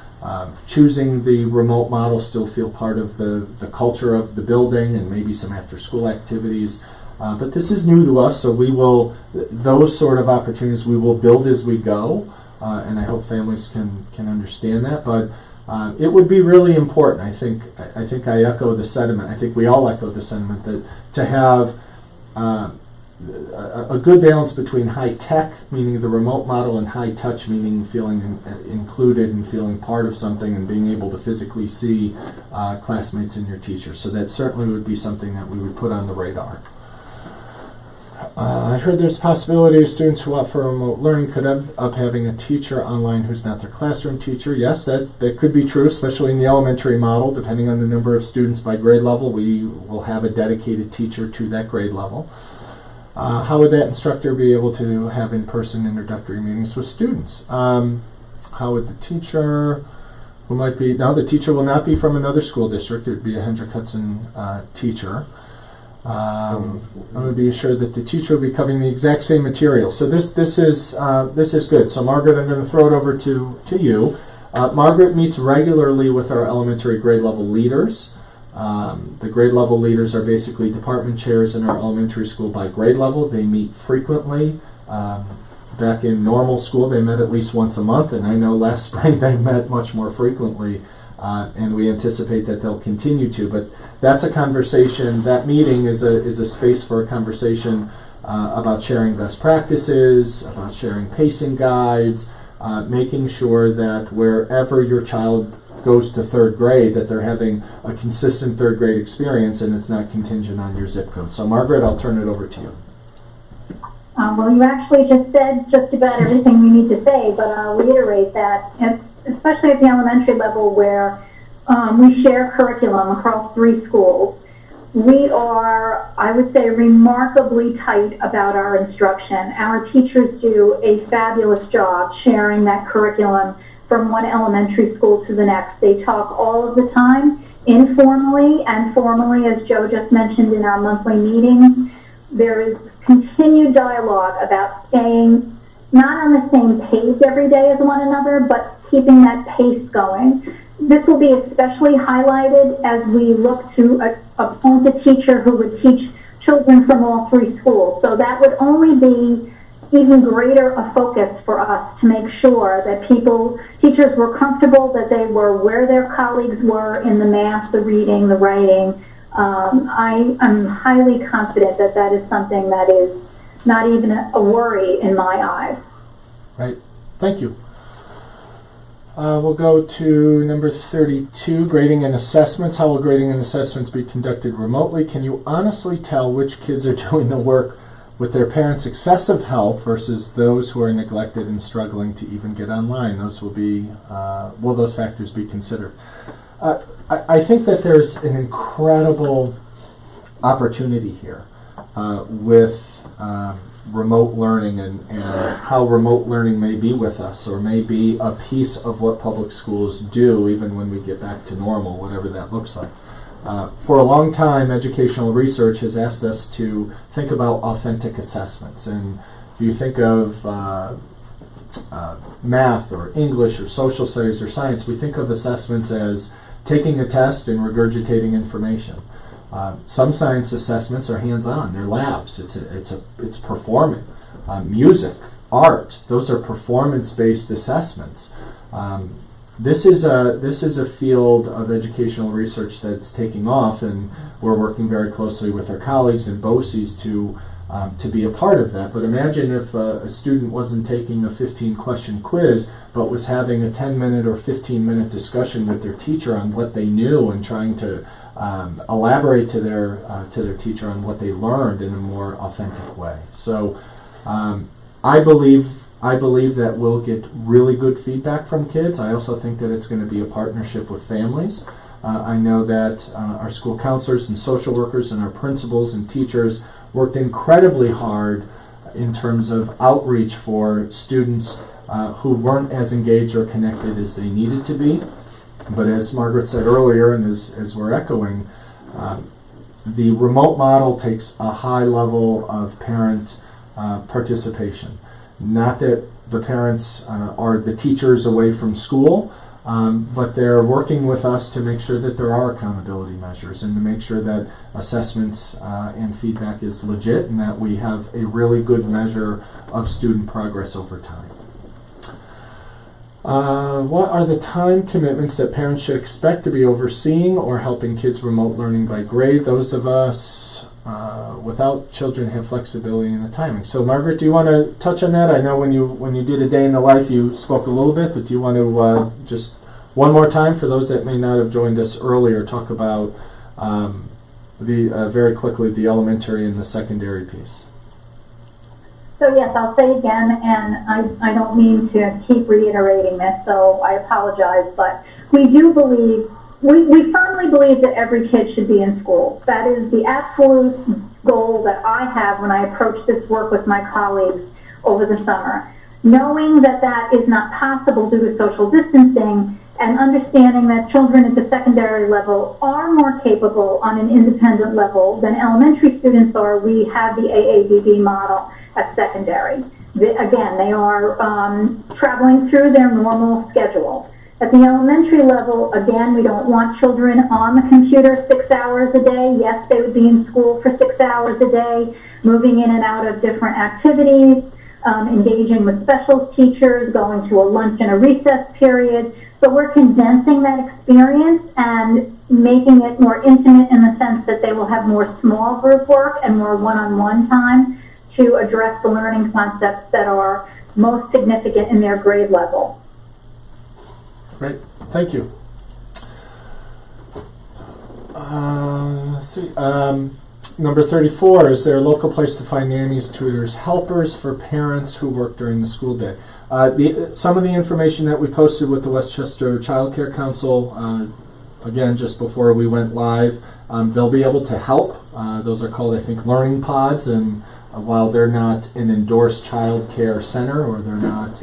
choosing the remote model still feel part of the culture of the building, and maybe some after-school activities. But this is new to us, so those sort of opportunities we will build as we go. And I hope families can understand that. But it would be really important. I think I echo the sentiment. I think we all echo the sentiment that to have a good balance between high tech, meaning the remote model, and high touch, meaning feeling included and feeling part of something and being able to physically see classmates and your teachers. So that certainly would be something that we would put on the radar. I heard there's a possibility of students who opt for remote learning could end up having a teacher online who's not their classroom teacher. Yes, that could be true, especially in the elementary model. Depending on the number of students by grade level, we will have a dedicated teacher to that grade level. How would that instructor be able to have in-person introductory meetings with students? How would the teacher, the teacher will not be from another school district. It would be a Hendrick Hudson teacher. I'm going to be assured that the teacher will be covering the exact same material. So this is good. So Margaret, I'm going to throw it over to you. Margaret meets regularly with our elementary grade level leaders. The grade level leaders are basically department chairs in our elementary school by grade level. They meet frequently. Back in normal school, they met at least once a month, and I know last spring they met much more frequently, and we anticipate that they'll continue to. But that's a conversation. That meeting is a space for a conversation about sharing best practices, about sharing pacing guides, making sure that wherever your child goes to third grade, that they're having a consistent third grade experience, and it's not contingent on your zip code. So Margaret, I'll turn it over to you. Well, you actually just said just about everything we need to say, but I'll reiterate that, especially at the elementary level where we share curriculum across 3 schools, we are, I would say, remarkably tight about our instruction. Our teachers do a fabulous job sharing that curriculum from one elementary school to the next. They talk all of the time informally and formally, as Joe just mentioned in our monthly meetings. There is continued dialogue about staying not on the same page every day as one another, but keeping that pace going. This will be especially highlighted as we look to appoint a teacher who would teach children from all three schools. So that would only be even greater a focus for us to make sure that teachers were comfortable, that they were where their colleagues were in the math, the reading, the writing. I'm highly confident that that is something that is not even a worry in my eyes. Right. Thank you. We'll go to number 32, grading and assessments. How will grading and assessments be conducted remotely? Can you honestly tell which kids are doing the work with their parents' excessive help versus those who are neglected and struggling to even get online? Those will be, will those factors be considered? I think that there's an incredible opportunity here with remote learning and how remote learning may be with us, or may be a piece of what public schools do even when we get back to normal, whatever that looks like. For a long time, educational research has asked us to think about authentic assessments. And if you think of math or English or social studies or science, we think of assessments as taking a test and regurgitating information. Some science assessments are hands-on; they're labs. It's performing. Music, art; those are performance-based assessments. This is a field of educational research that's taking off, and we're working very closely with our colleagues in BOCES to be a part of that. But imagine if a student wasn't taking a 15-question quiz, but was having a 10-minute or 15-minute discussion with their teacher on what they knew and trying to elaborate to their teacher on what they learned in a more authentic way. So I believe that we'll get really good feedback from kids. I also think that it's going to be a partnership with families. I know that our school counselors and social workers and our principals and teachers worked incredibly hard in terms of outreach for students who weren't as engaged or connected as they needed to be. But as Margaret said earlier, and as we're echoing, the remote model takes a high level of parent participation. Not that the parents are the teachers away from school, but they're working with us to make sure that there are accountability measures and to make sure that assessments and feedback is legit and that we have a really good measure of student progress over time. What are the time commitments that parents should expect to be overseeing or helping kids remote learning by grade? Those of us without children have flexibility in the timing. So Margaret, do you want to touch on that? I know when you did a day in the life you spoke a little bit, but do you want to just one more time for those that may not have joined us earlier talk about very quickly the elementary and the secondary piece? So yes, I'll say again, and I don't mean to keep reiterating this, so I apologize, but we do believe, we firmly believe that every kid should be in school. That is the absolute goal that I have when I approach this work with my colleagues over the summer. Knowing that that is not possible due to social distancing, and understanding that children at the secondary level are more capable on an independent level than elementary students are, we have the AABB model at secondary. Again, they are traveling through their normal schedule. At the elementary level, again, we don't want children on the computer 6 hours a day. Yes, they would be in school for 6 hours a day, moving in and out of different activities, engaging with special teachers, going to a lunch and a recess period. So we're condensing that experience and making it more intimate in the sense that they will have more small group work and more one-on-one time to address the learning concepts that are most significant in their grade level. Great, thank you. Let's see. Number 34, is there a local place to find nannies, tutors, helpers for parents who work during the school day? Some of the information that we posted with the Westchester Child Care Council, again, just before we went live, they'll be able to help. Those are called, I think, learning pods, and while they're not an endorsed child care center or they're not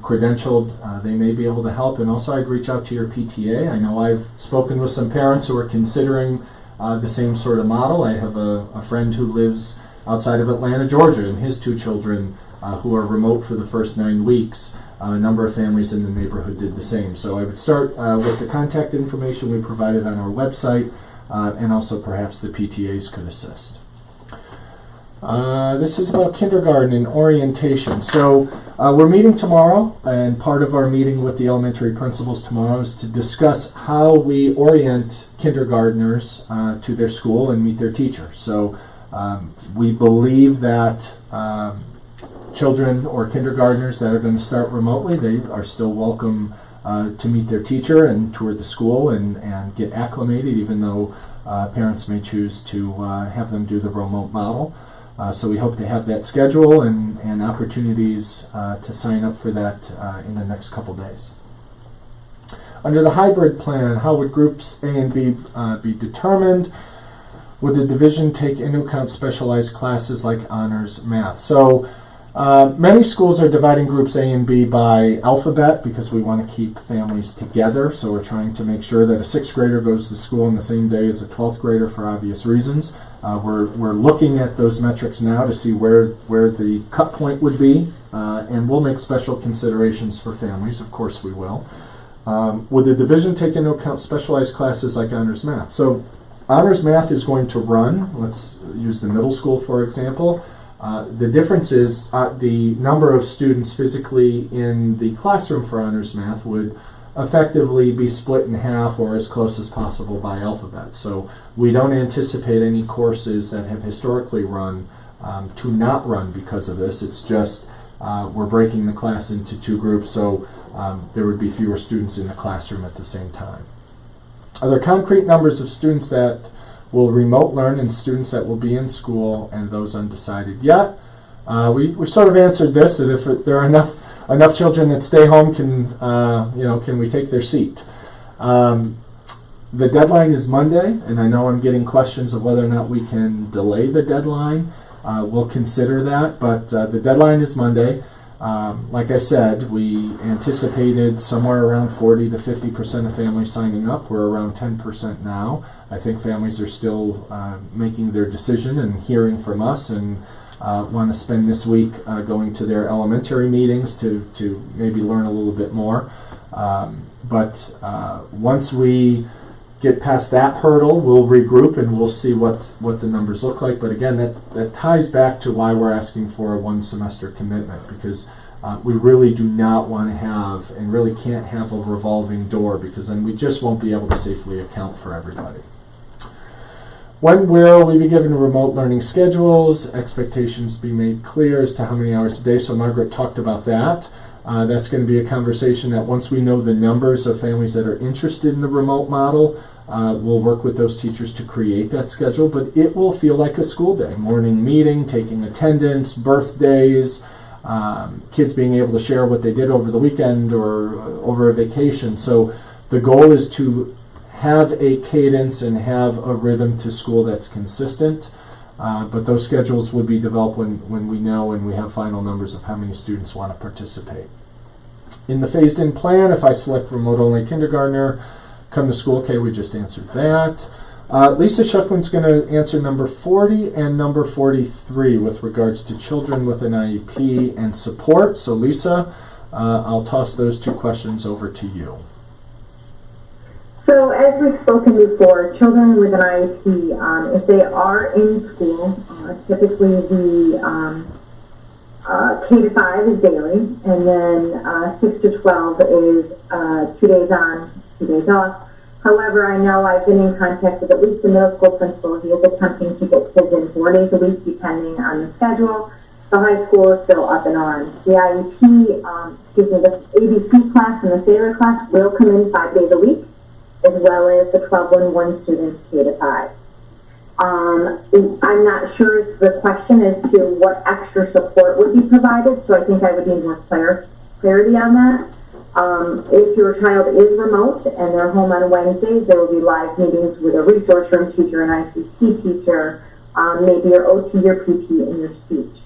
credentialed, they may be able to help. And also I'd reach out to your PTA. I know I've spoken with some parents who are considering the same sort of model. I have a friend who lives outside of Atlanta, Georgia, and his 2 children who are remote for the first 9 weeks. A number of families in the neighborhood did the same. So I would start with the contact information we provided on our website, and also perhaps the PTAs could assist. This is about kindergarten and orientation. So we're meeting tomorrow, and part of our meeting with the elementary principals tomorrow is to discuss how we orient kindergartners to their school and meet their teacher. So we believe that children or kindergartners that are going to start remotely, they are still welcome to meet their teacher and tour the school and get acclimated, even though parents may choose to have them do the remote model. So we hope to have that schedule and opportunities to sign up for that in the next couple days. Under the hybrid plan, how would groups A and B be determined? Would the division take into account specialized classes like honors math? So many schools are dividing groups A and B by alphabet because we want to keep families together. So we're trying to make sure that a 6th grader goes to school on the same day as a 12th grader for obvious reasons. We're looking at those metrics now to see where the cut point would be, and we'll make special considerations for families. Of course we will. Would the division take into account specialized classes like honors math? So honors math is going to run. Let's use the middle school for example. The difference is the number of students physically in the classroom for honors math would effectively be split in half or as close as possible by alphabet. So we don't anticipate any courses that have historically run to not run because of this. It's just we're breaking the class into 2 groups, so there would be fewer students in the classroom at the same time. Are there concrete numbers of students that will remote learn and students that will be in school and those undecided yet? We sort of answered this, that if there are enough children that stay home, can we take their seat? The deadline is Monday, and I know I'm getting questions of whether or not we can delay the deadline. We'll consider that, but the deadline is Monday. Like I said, we anticipated somewhere around 40 to 50% of families signing up. We're around 10% now. I think families are still making their decision and hearing from us, and want to spend this week going to their elementary meetings to maybe learn a little bit more. But once we get past that hurdle, we'll regroup and we'll see what the numbers look like. But again, that ties back to why we're asking for a 1 semester commitment, because we really do not want to have and really can't have a revolving door, because then we just won't be able to safely account for everybody. When will we be given remote learning schedules? Expectations be made clear as to how many hours a day. So Margaret talked about that. That's going to be a conversation that once we know the numbers of families that are interested in the remote model, we'll work with those teachers to create that schedule. But it will feel like a school day. Morning meeting, taking attendance, birthdays, kids being able to share what they did over the weekend or over a vacation. So the goal is to have a cadence and have a rhythm to school that's consistent, but those schedules would be developed when we know and we have final numbers of how many students want to participate. In the phased-in plan, if I select remote-only kindergartner, come to school, okay, we just answered that. Lisa Shuckman's going to answer number 40 and number 43 with regards to children with an IEP and support. So Lisa, I'll toss those 2 questions over to you. So as we've spoken before, children with an IEP, if they are in school, typically the K to 5 is daily, and then 6 to 12 is 2 days on, 2 days off. However, I know I've been in contact with at least the middle school principal. He is attempting to get kids in 4 days a week, depending on the schedule. The high school is still up and on. The IEP, the ABC class and the favorite class will come in 5 days a week, as well as the 12-1-1 students K to 5. I'm not sure if the question as to what extra support would be provided, so I think I would need more clarity on that. If your child is remote and they're home on Wednesdays, there will be live meetings with a resource room teacher, an ICT teacher, maybe your OT, your PT, and your speech.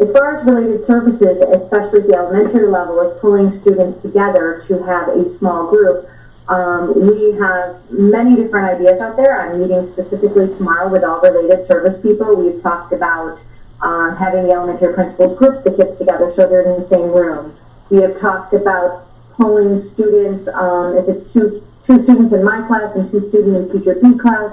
As far as related services, especially at the elementary level, is pulling students together to have a small group. We have many different ideas out there. I'm meeting specifically tomorrow with all related service people. We've talked about having the elementary principals group the kids together so they're in the same room. We have talked about pulling students, if it's two students in my class and 2 students in teacher B class,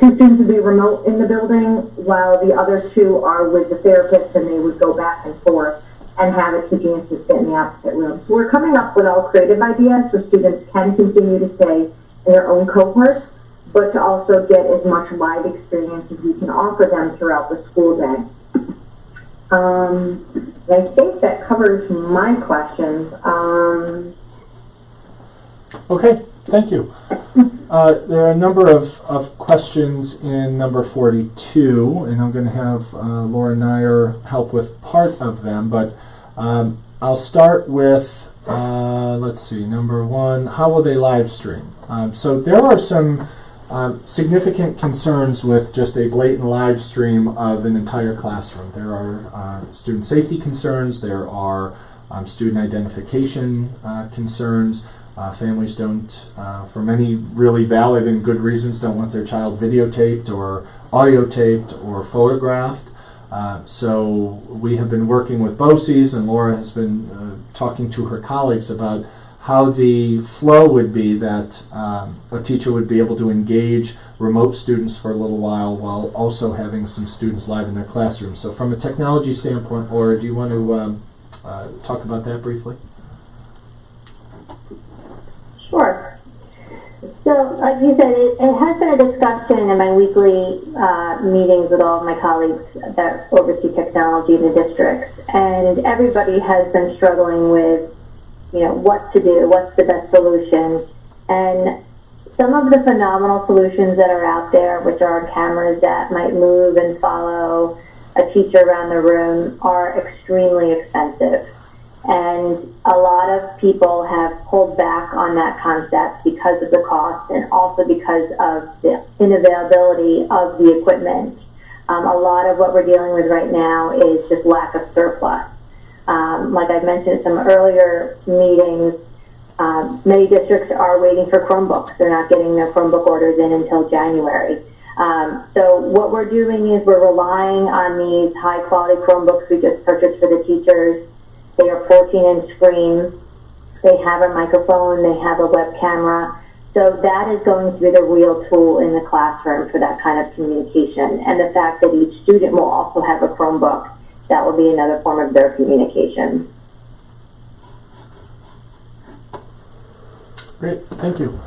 2 students would be remote in the building while the other 2 are with the therapist, and they would go back and forth and have a teaching assistant in the opposite room. So we're coming up with all creative ideas so students can continue to stay in their own cohort, but to also get as much live experience as we can offer them throughout the school day. I think that covers my questions. Okay, thank you. There are a number of questions in number 42, and I'm going to have Laura Nyer help with part of them, but I'll start with, let's see, number 1, how will they live stream? So there are some significant concerns with just a blatant live stream of an entire classroom. There are student safety concerns, there are student identification concerns. Families don't, for many really valid and good reasons, don't want their child videotaped or audio taped or photographed. So we have been working with BOCES, and Laura has been talking to her colleagues about how the flow would be that a teacher would be able to engage remote students for a little while also having some students live in their classroom. So from a technology standpoint, Laura, do you want to talk about that briefly? Sure. So, like you said, it has been a discussion in my weekly meetings with all of my colleagues that oversee technology in the districts, and everybody has been struggling with, what to do, what's the best solution, and some of the phenomenal solutions that are out there, which are cameras that might move and follow a teacher around the room, are extremely expensive. And a lot of people have pulled back on that concept because of the cost and also because of the unavailability of the equipment. A lot of what we're dealing with right now is just lack of surplus. Like I mentioned in some earlier meetings, many districts are waiting for Chromebooks. They're not getting their Chromebook orders in until January. So what we're doing is we're relying on these high-quality Chromebooks we just purchased for the teachers. They are 14-inch screens. They have a microphone. They have a web camera. So that is going to be the real tool in the classroom for that kind of communication. And the fact that each student will also have a Chromebook, that will be another form of their communication. Great, thank you.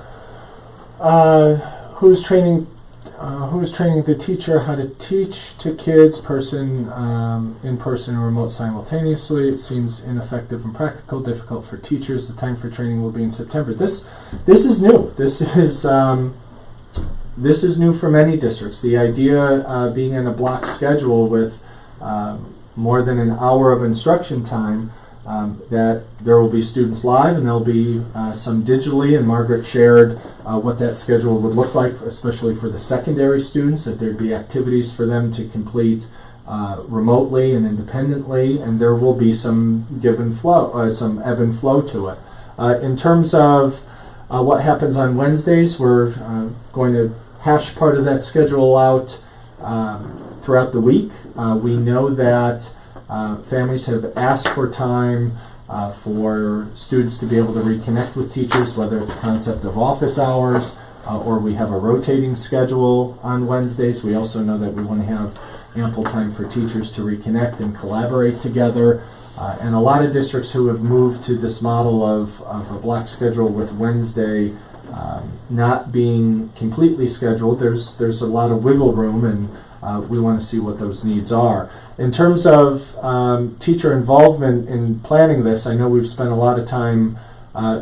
Who's training the teacher how to teach to kids, in person and remote simultaneously? It seems ineffective and practical, difficult for teachers. The time for training will be in September. This is new. This is new for many districts. The idea being in a block schedule with more than an hour of instruction time, that there will be students live and there'll be some digitally, and Margaret shared what that schedule would look like, especially for the secondary students, that there'd be activities for them to complete remotely and independently, and there will be some some ebb and flow to it. In terms of what happens on Wednesdays, we're going to hash part of that schedule out throughout the week. We know that families have asked for time for students to be able to reconnect with teachers, whether it's a concept of office hours or we have a rotating schedule on Wednesdays. We also know that we want to have ample time for teachers to reconnect and collaborate together. And a lot of districts who have moved to this model of a block schedule with Wednesday not being completely scheduled, there's a lot of wiggle room, and we want to see what those needs are. In terms of teacher involvement in planning this, I know we've spent a lot of time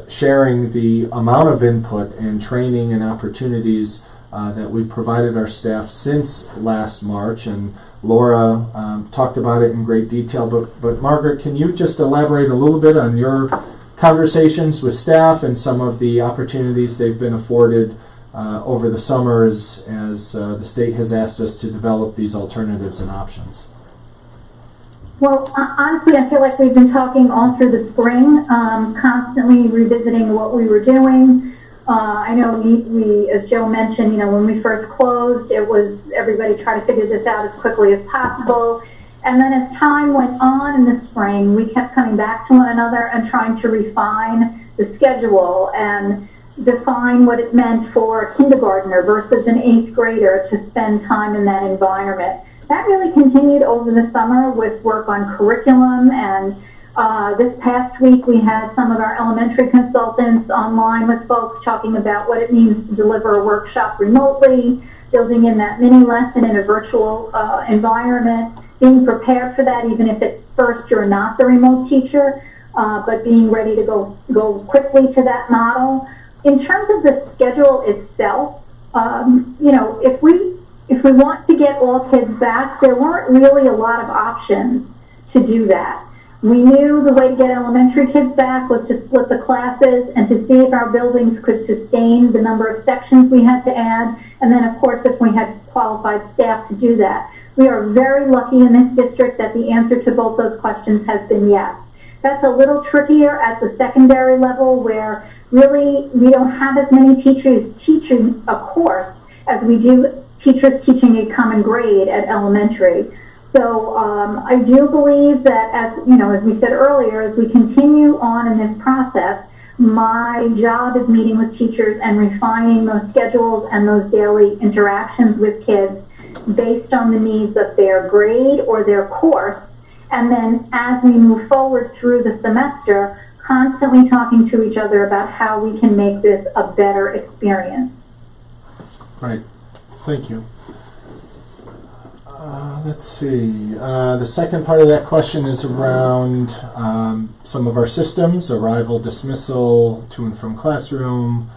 sharing the amount of input and training and opportunities that we've provided our staff since last March, and Laura talked about it in great detail, but Margaret, can you just elaborate a little bit on your conversations with staff and some of the opportunities they've been afforded over the summer as the state has asked us to develop these alternatives and options. Well, honestly, I feel like we've been talking all through the spring, constantly revisiting what we were doing. I know we, as Joe mentioned, you know, when we first closed, it was everybody trying to figure this out as quickly as possible. And then as time went on in the spring, we kept coming back to one another and trying to refine the schedule and define what it meant for a kindergartner versus an 8th grader to spend time in that environment. That really continued over the summer with work on curriculum, and this past week we had some of our elementary consultants online with folks talking about what it means to deliver a workshop remotely, building in that mini lesson in a virtual environment, being prepared for that even if at first you're not the remote teacher, but being ready to go quickly to that model. In terms of the schedule itself, you know, if we want to get all kids back, there weren't really a lot of options to do that. We knew the way to get elementary kids back was to split the classes and to see if our buildings could sustain the number of sections we had to add, and then of course if we had qualified staff to do that. We are very lucky in this district that the answer to both those questions has been yes. That's a little trickier at the secondary level where really we don't have as many teachers teaching a course as we do teachers teaching a common grade at elementary. So I do believe that, as you know, as we said earlier, as we continue on in this process, my job is meeting with teachers and refining those schedules and those daily interactions with kids based on the needs of their grade or their course. And then as we move forward through the semester, constantly talking to each other about how we can make this a better experience. Right. Thank you. Let's see. The second part of that question is around some of our systems, arrival, dismissal, to and from classroom.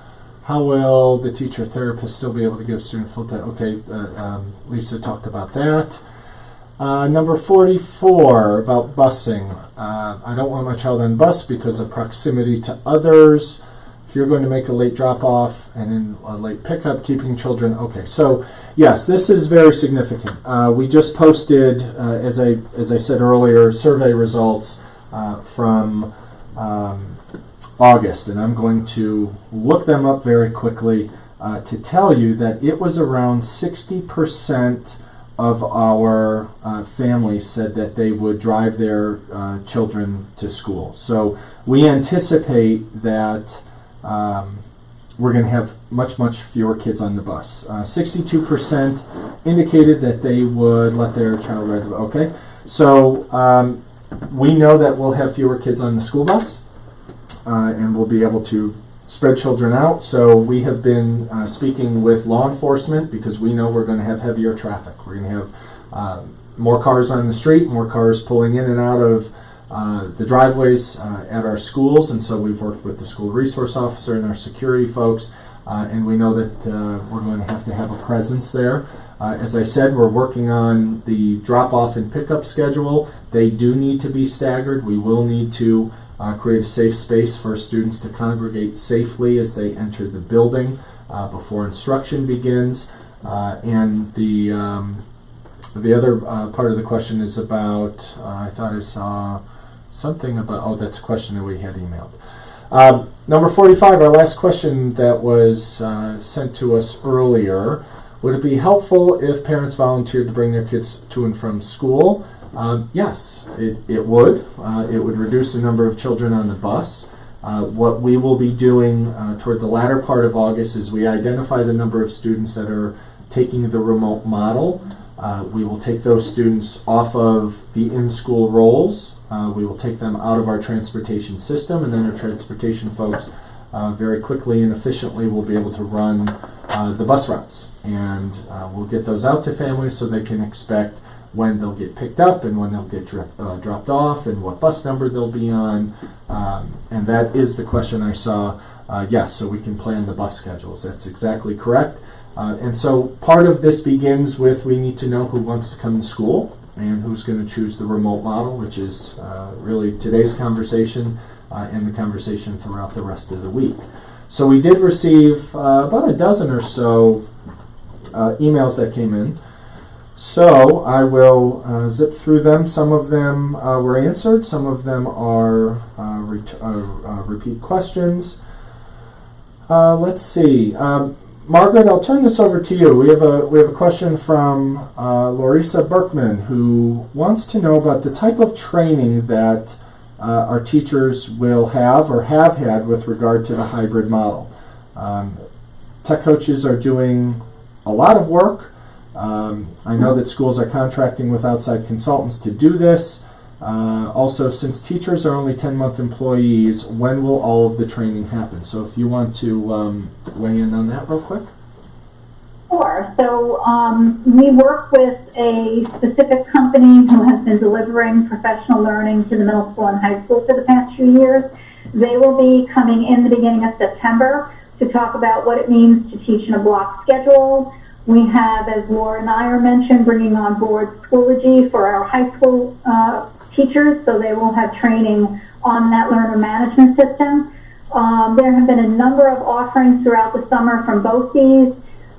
How will the teacher therapist still be able to give student full time? Okay, Lisa talked about that. Number 44, about busing. I don't want my child on bus because of proximity to others. If you're going to make a late drop-off and then a late pickup, keeping children, okay. So, yes, this is very significant. We just posted, as I said earlier, survey results from August, and I'm going to look them up very quickly to tell you that it was around 60% of our families said that they would drive their children to school. So we anticipate that we're going to have much fewer kids on the bus. 62% indicated that they would let their child ride the bus. Okay, so we know that we'll have fewer kids on the school bus, and we'll be able to spread children out. So we have been speaking with law enforcement because we know we're going to have heavier traffic. We're going to have more cars on the street, more cars pulling in and out of the driveways at our schools, and so we've worked with the school resource officer and our security folks, and we know that we're going to have a presence there. As I said, we're working on the drop-off and pickup schedule. They do need to be staggered. We will need to create a safe space for students to congregate safely as they enter the building before instruction begins. And the other part of the question is about, I thought I saw something about, oh, that's a question that we had emailed. Number 45, our last question that was sent to us earlier. Would it be helpful if parents volunteered to bring their kids to and from school? Yes, it would. It would reduce the number of children on the bus. What we will be doing toward the latter part of August is we identify the number of students that are taking the remote model. We will take those students off of the in-school roles. We will take them out of our transportation system, and then our transportation folks very quickly and efficiently will be able to run the bus routes. And we'll get those out to families so they can expect when they'll get picked up and when they'll get dropped off and what bus number they'll be on. And that is the question I saw. Yes, so we can plan the bus schedules. That's exactly correct. And so part of this begins with we need to know who wants to come to school and who's going to choose the remote model, which is really today's conversation and the conversation throughout the rest of the week. So we did receive about a dozen or so emails that came in. So I will zip through them. Some of them were answered. Some of them are repeat questions. Let's see. Margaret, I'll turn this over to you. We have a question from Larissa Berkman, who wants to know about the type of training that our teachers will have or have had with regard to the hybrid model. Tech coaches are doing a lot of work. I know that schools are contracting with outside consultants to do this. Also, since teachers are only 10-month employees, when will all of the training happen? So if you want to weigh in on that real quick. Sure. So we work with a specific company who has been delivering professional learning to the middle school and high school for the past few years. They will be coming in the beginning of September to talk about what it means to teach in a block schedule. We have, as Laura and I mentioned, bringing on board Schoology for our high school teachers, so they will have training on that learner management system. There have been a number of offerings throughout the summer from both these,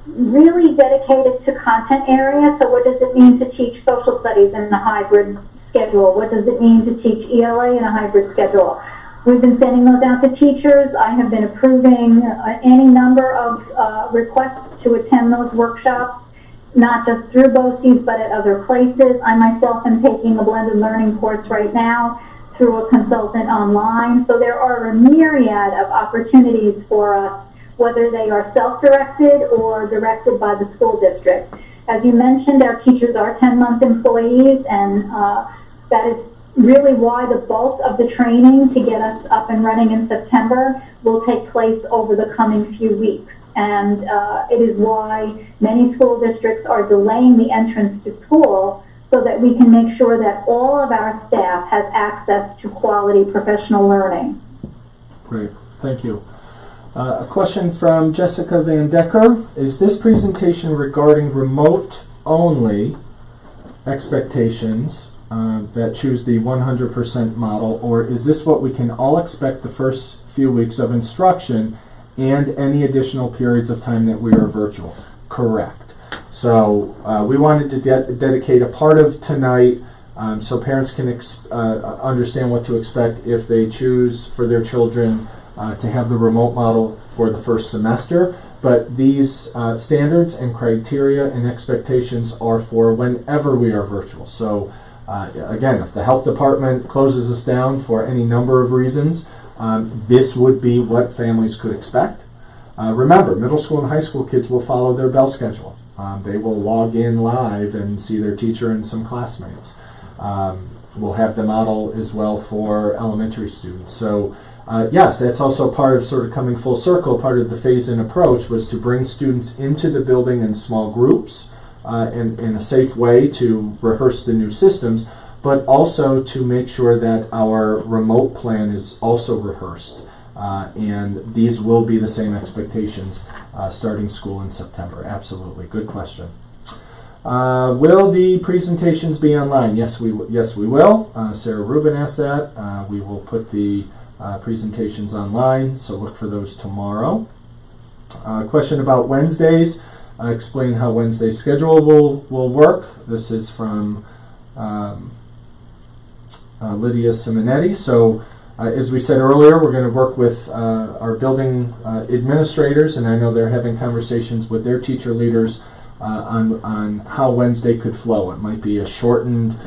really dedicated to content areas. So what does it mean to teach social studies in a hybrid schedule? What does it mean to teach ELA in a hybrid schedule? We've been sending those out to teachers. I have been approving any number of requests to attend those workshops, not just through BOCES, but at other places. I myself am taking a blended learning course right now through a consultant online. So there are a myriad of opportunities for us, whether they are self-directed or directed by the school district. As you mentioned, our teachers are 10-month employees, and that is really why the bulk of the training to get us up and running in September will take place over the coming few weeks. And it is why many school districts are delaying the entrance to school so that we can make sure that all of our staff has access to quality professional learning. Great, thank you. A question from Jessica Van Decker. Is this presentation regarding remote-only expectations that choose the 100% model, or is this what we can all expect the first few weeks of instruction and any additional periods of time that we are virtual? Correct. So we wanted to dedicate a part of tonight so parents can understand what to expect if they choose for their children to have the remote model for the first semester. But these standards and criteria and expectations are for whenever we are virtual. So again, if the health department closes us down for any number of reasons, this would be what families could expect. Remember, middle school and high school kids will follow their bell schedule. They will log in live and see their teacher and some classmates. We'll have the model as well for elementary students. So yes, that's also part of sort of coming full circle. Part of the phase-in approach was to bring students into the building in small groups in a safe way to rehearse the new systems, but also to make sure that our remote plan is also rehearsed. And these will be the same expectations starting school in September. Absolutely. Good question. Will the presentations be online? Yes, we will. Sarah Rubin asked that. We will put the presentations online, so look for those tomorrow. Question about Wednesdays. Explain how Wednesday schedule will work. This is from Lydia Simonetti. So as we said earlier, we're going to work with our building administrators, and I know they're having conversations with their teacher leaders on how Wednesday could flow. It might be a shortened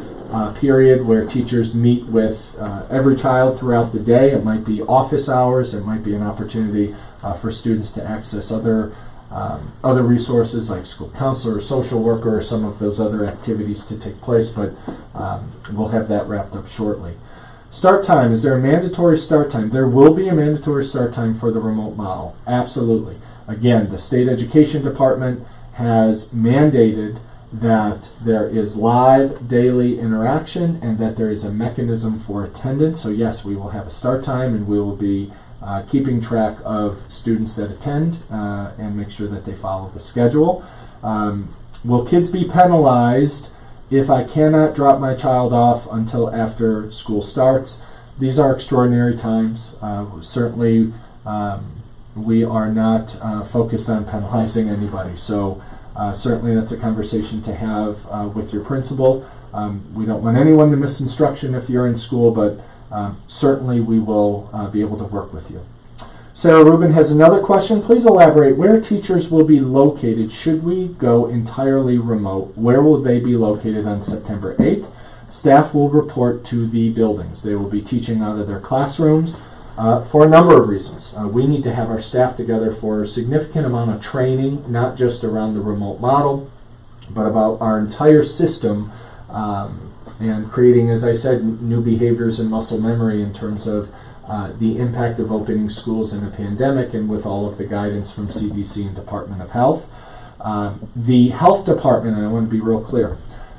period where teachers meet with every child throughout the day. It might be office hours. It might be an opportunity for students to access other resources like school counselor or social worker or some of those other activities to take place, but we'll have that wrapped up shortly. Start time. Is there a mandatory start time? There will be a mandatory start time for the remote model. Absolutely. Again, the state education department has mandated that there is live daily interaction and that there is a mechanism for attendance. So yes, we will have a start time, and we will be keeping track of students that attend and make sure that they follow the schedule. Will kids be penalized if I cannot drop my child off until after school starts? These are extraordinary times. Certainly we are not focused on penalizing anybody. So certainly that's a conversation to have with your principal. We don't want anyone to miss instruction if you're in school, but certainly we will be able to work with you. Sarah Rubin has another question. Please elaborate where teachers will be located. Should we go entirely remote? Where will they be located on September 8th? Staff will report to the buildings. They will be teaching out of their classrooms for a number of reasons. We need to have our staff together for a significant amount of training, not just around the remote model, but about our entire system and creating, as I said, new behaviors and muscle memory in terms of the impact of opening schools in a pandemic and with all of the guidance from CDC and Department of Health. The health department, and I want to be real clear,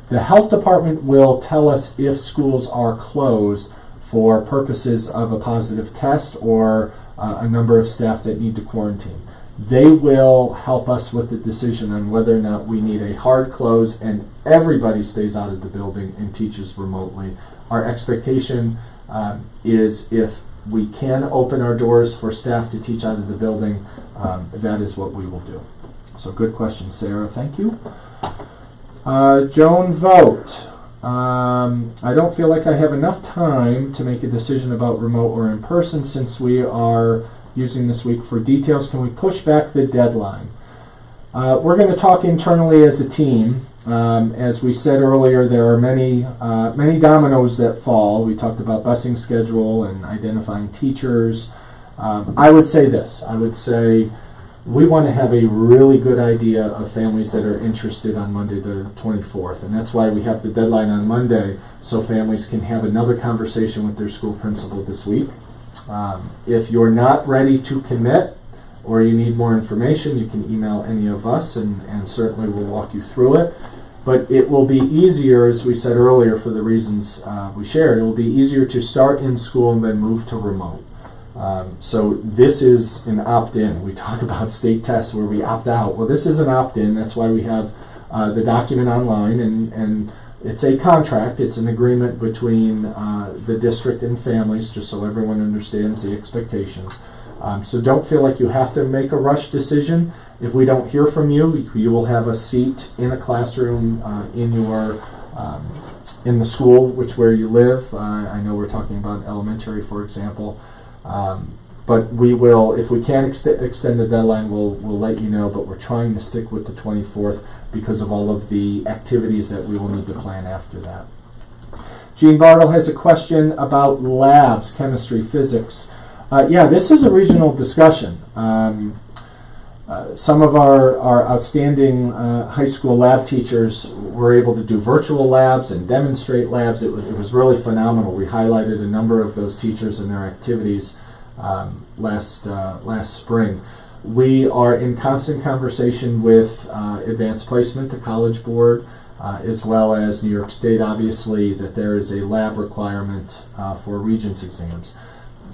the health department will tell us if schools are closed for purposes of a positive test or a number of staff that need to quarantine. They will help us with the decision on whether or not we need a hard close and everybody stays out of the building and teaches remotely. Our expectation is if we can open our doors for staff to teach out of the building, that is what we will do. So good question, Sarah. Thank you. Joan Vogt. I don't feel like I have enough time to make a decision about remote or in person since we are using this week for details. Can we push back the deadline? We're going to talk internally as a team. As we said earlier, there are many dominoes that fall. We talked about busing schedule and identifying teachers. I would say this. I would say we want to have a really good idea of families that are interested on Monday the 24th. And that's why we have the deadline on Monday, so families can have another conversation with their school principal this week. If you're not ready to commit or you need more information, you can email any of us and certainly we'll walk you through it. But it will be easier, as we said earlier, for the reasons we shared, it will be easier to start in school and then move to remote. So this is an opt-in. We talk about state tests where we opt out. Well, this is an opt-in. That's why we have the document online, and it's a contract. It's an agreement between the district and families, just so everyone understands the expectations. So don't feel like you have to make a rush decision. If we don't hear from you, you will have a seat in a classroom in the school, where you live. I know we're talking about elementary, for example. But we will, if we can extend the deadline, we'll let you know, but we're trying to stick with the 24th because of all of the activities that we will need to plan after that. Jean Bartle has a question about labs, chemistry, physics. Yeah, this is a regional discussion. Some of our outstanding high school lab teachers were able to do virtual labs and demonstrate labs. It was really phenomenal. We highlighted a number of those teachers and their activities last spring. We are in constant conversation with Advanced Placement, the College Board, as well as New York State, obviously, that there is a lab requirement for Regents exams.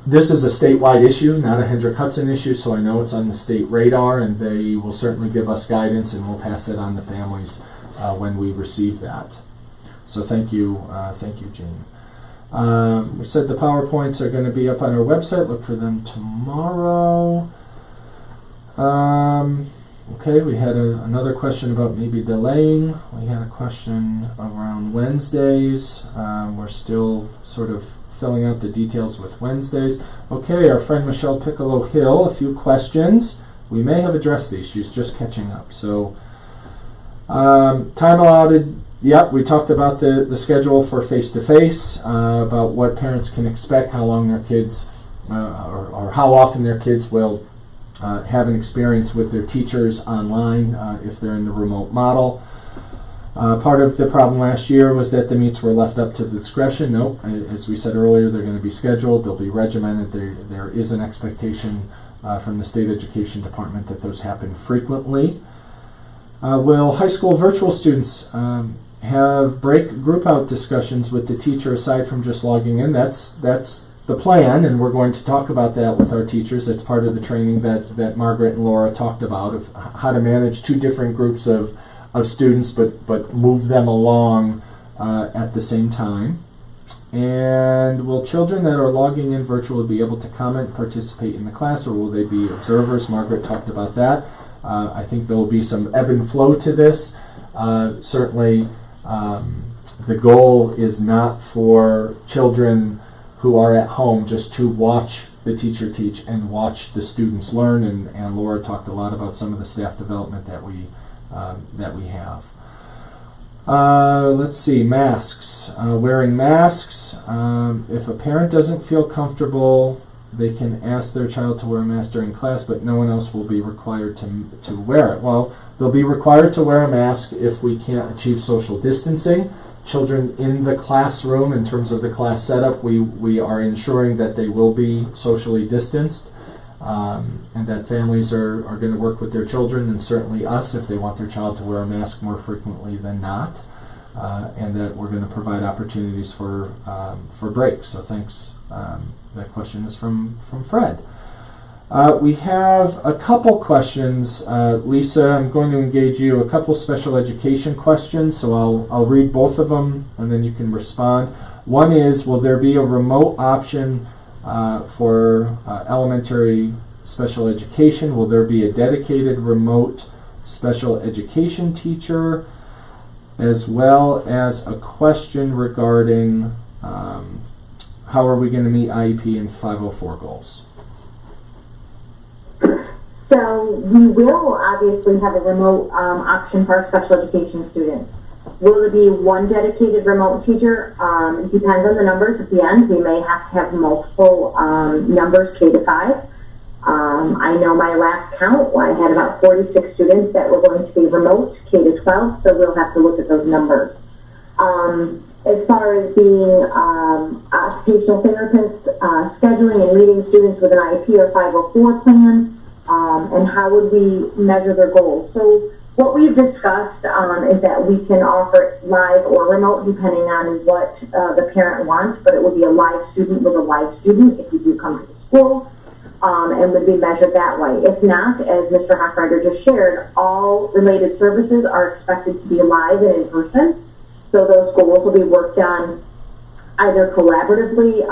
This is a statewide issue, not a Hendrick Hudson issue, so I know it's on the state radar, and they will certainly give us guidance, and we'll pass it on to families when we receive that. So thank you, Jean. We said the PowerPoints are going to be up on our website. Look for them tomorrow. Okay, we had another question about maybe delaying. We had a question around Wednesdays. We're still sort of filling out the details with Wednesdays. Okay, our friend Michelle Piccolo Hill, a few questions. We may have addressed these. She's just catching up. So, time allotted. Yep, we talked about the schedule for face-to-face, about what parents can expect, how long their kids, or how often their kids will have an experience with their teachers online if they're in the remote model. Part of the problem last year was that the meets were left up to the discretion. No, as we said earlier, they're going to be scheduled, they'll be regimented. There is an expectation from the State Education Department that those happen frequently. Will high school virtual students have break group out discussions with the teacher aside from just logging in? That's the plan, and we're going to talk about that with our teachers. It's part of the training that Margaret and Laura talked about of how to manage two different groups of students but move them along at the same time. And will children that are logging in virtually be able to comment, participate in the class, or will they be observers? Margaret talked about that. I think there will be some ebb and flow to this. Certainly, the goal is not for children who are at home just to watch the teacher teach and watch the students learn. And Laura talked a lot about some of the staff development that we have. Let's see, masks. Wearing masks. If a parent doesn't feel comfortable, they can ask their child to wear a mask during class, but no one else will be required to wear it. Well, they'll be required to wear a mask if we can't achieve social distancing. Children in the classroom, in terms of the class setup, we are ensuring that they will be socially distanced, and that families are going to work with their children, and certainly us, if they want their child to wear a mask more frequently than not, and that we're going to provide opportunities for breaks. So thanks. That question is from Fred. We have a couple questions. Lisa, I'm going to engage you. A couple special education questions, so I'll read both of them and then you can respond. One is, will there be a remote option for elementary special education? Will there be a dedicated remote special education teacher? As well as a question regarding how are we going to meet IEP and 504 goals? So we will obviously have a remote option for our special education students. Will there be one dedicated remote teacher? It depends on the numbers at the end. We may have to have multiple numbers, K to 5. I know my last count, I had about 46 students that were going to be remote, K to 12, so we'll have to look at those numbers. As far as being occupational therapists, scheduling and meeting students with an IEP or 504 plan, and how would we measure their goals? So what we've discussed is that we can offer live or remote depending on what the parent wants, but it would be a live student with a live student if you do come to the school, and would be measured that way. If not, as Mr. Hochreiter just shared, all related services are expected to be live and in person, so those goals will be worked on either collaboratively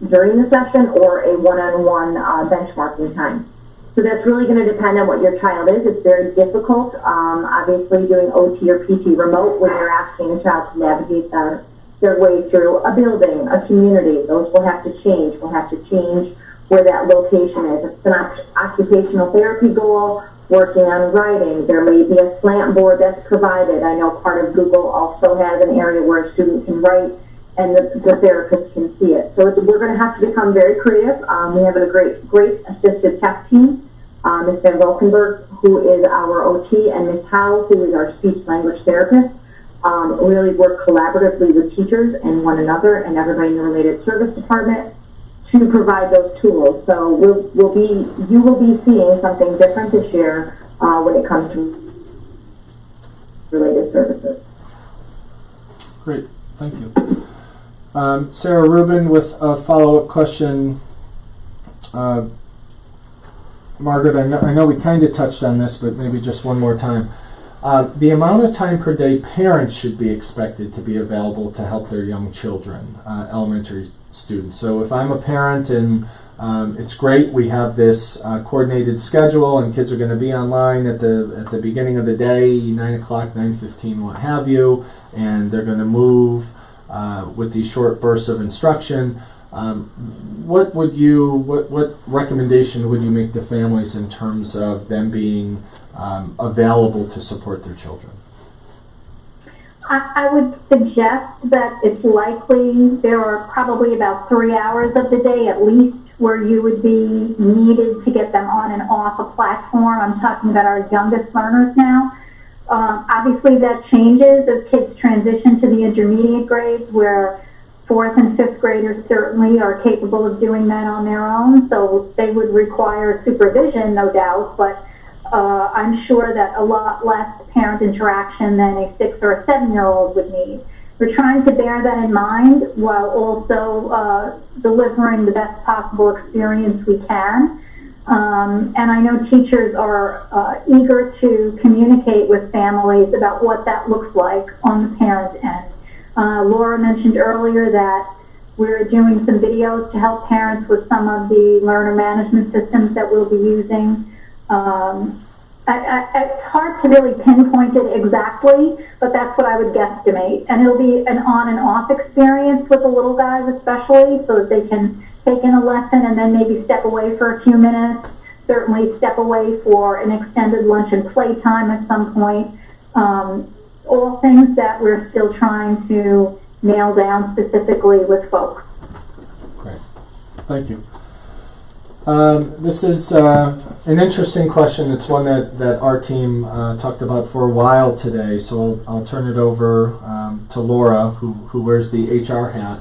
during the session or a one-on-one benchmarking time. So that's really going to depend on what your child is. It's very difficult, obviously, doing OT or PT remote when you're asking a child to navigate their way through a building, a community. Those will have to change. We'll have to change where that location is. If it's an occupational therapy goal, working on writing, there may be a slant board that's provided. I know part of Google also has an area where a student can write and the therapist can see it. So we're going to have to become very creative. We have a great assistive tech team. Ms. Van Valkenburg, who is our OT, and Ms. Howe, who is our speech language therapist, really work collaboratively with teachers and one another and everybody in the related service department to provide those tools. So you will be seeing something different this year when it comes to related services. Great, thank you. Sarah Rubin with a follow-up question. Margaret, I know we kind of touched on this, but maybe just one more time. The amount of time per day parents should be expected to be available to help their young children, elementary students. So if I'm a parent and it's great, we have this coordinated schedule and kids are going to be online at the beginning of the day, 9 o'clock, 9:15, what have you, and they're going to move with these short bursts of instruction. What recommendation would you make to families in terms of them being available to support their children? I would suggest that it's likely there are probably about 3 hours of the day at least where you would be needed to get them on and off a platform. I'm talking about our youngest learners now. Obviously that changes as kids transition to the intermediate grades, where 4th and 5th graders certainly are capable of doing that on their own, so they would require supervision, no doubt, but I'm sure that a lot less parent interaction than a 6 or a 7-year-old would need. We're trying to bear that in mind while also delivering the best possible experience we can. And I know teachers are eager to communicate with families about what that looks like on the parent end. Laura mentioned earlier that we're doing some videos to help parents with some of the learner management systems that we'll be using. It's hard to really pinpoint it exactly, but that's what I would guesstimate. And it'll be an on and off experience with the little guys especially, so that they can take in a lesson and then maybe step away for a few minutes, certainly step away for an extended lunch and play time at some point. All things that we're still trying to nail down specifically with folks. Great. Thank you. This is an interesting question. It's one that our team talked about for a while today, so I'll turn it over to Laura, who wears the HR hat.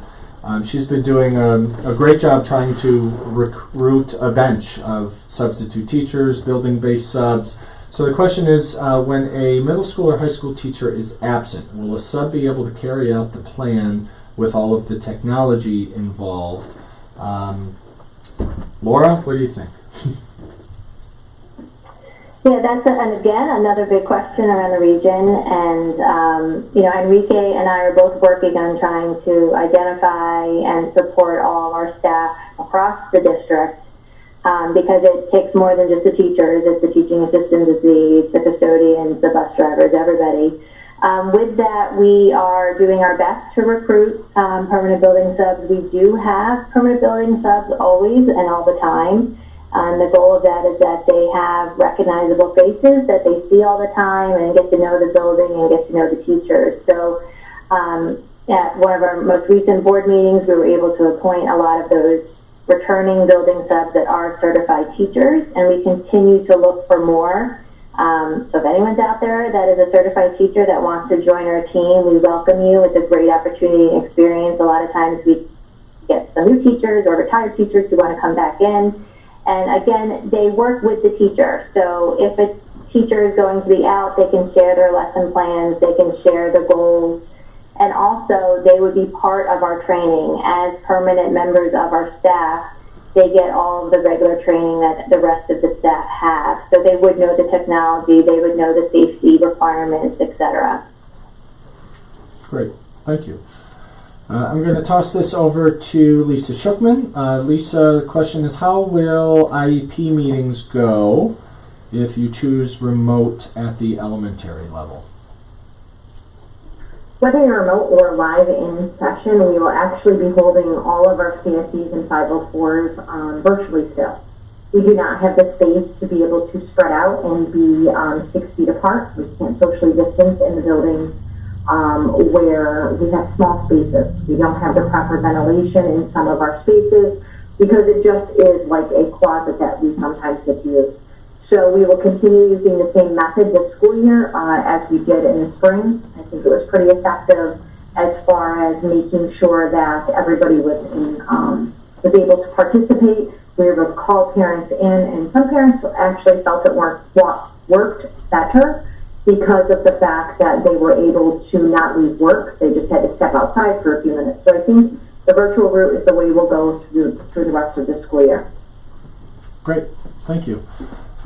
She's been doing a great job trying to recruit a bench of substitute teachers, building-based subs. So the question is, when a middle school or high school teacher is absent, will a sub be able to carry out the plan with all of the technology involved? Laura, what do you think? Yeah, that's again another big question around the region, and Enrique and I are both working on trying to identify and support all our staff across the district, because it takes more than just the teachers. It's the teaching assistants, it's the custodians, the bus drivers, everybody. With that, we are doing our best to recruit permanent building subs. We do have permanent building subs always and all the time. The goal of that is that they have recognizable faces that they see all the time and get to know the building and get to know the teachers. So at one of our most recent board meetings, we were able to appoint a lot of those returning building subs that are certified teachers, and we continue to look for more. So if anyone's out there that is a certified teacher that wants to join our team, we welcome you. It's a great opportunity and experience. A lot of times we get some new teachers or retired teachers who want to come back in. And again, they work with the teacher. So if a teacher is going to be out, they can share their lesson plans, they can share the goals, and also they would be part of our training. As permanent members of our staff, they get all of the regular training that the rest of the staff have. So they would know the technology, they would know the safety requirements, etc. Great, thank you. I'm going to toss this over to Lisa Shookman. Lisa, the question is, how will IEP meetings go if you choose remote at the elementary level? Whether you're remote or live in session, we will actually be holding all of our CSEs and 504s virtually still. We do not have the space to be able to spread out and be 6 feet apart. We can't socially distance in the building where we have small spaces. We don't have the proper ventilation in some of our spaces because it just is like a closet that we sometimes get to use. So we will continue using the same method this school year as we did in the spring. I think it was pretty effective as far as making sure that everybody was able to participate. We were able to call parents in, and some parents actually felt it worked better because of the fact that they were able to not leave work. They just had to step outside for a few minutes. So I think the virtual route is the way we'll go through the rest of the school year. Great, thank you.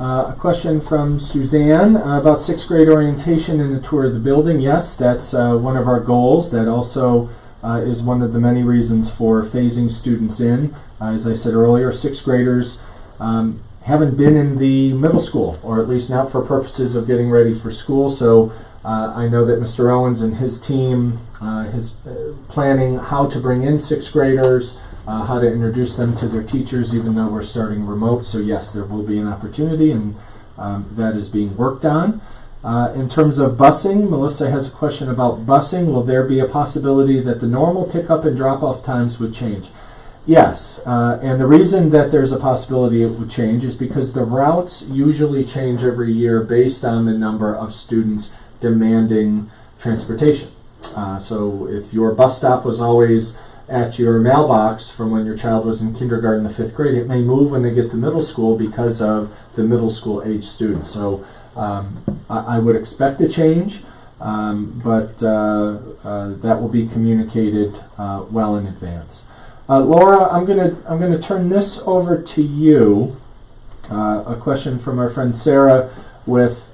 A question from Suzanne about 6th grade orientation and a tour of the building. Yes, that's one of our goals. That also is one of the many reasons for phasing students in. As I said earlier, 6th graders haven't been in the middle school, or at least not for purposes of getting ready for school. So I know that Mr. Owens and his team is planning how to bring in 6th graders, how to introduce them to their teachers, even though we're starting remote. So yes, there will be an opportunity, and that is being worked on. In terms of busing, Melissa has a question about busing. Will there be a possibility that the normal pickup and drop-off times would change? Yes, and the reason that there's a possibility it would change is because the routes usually change every year based on the number of students demanding transportation. So if your bus stop was always at your mailbox from when your child was in kindergarten to 5th grade, it may move when they get to middle school because of the middle school age students. So I would expect a change, but that will be communicated well in advance. Laura, I'm gonna turn this over to you. A question from our friend Sarah with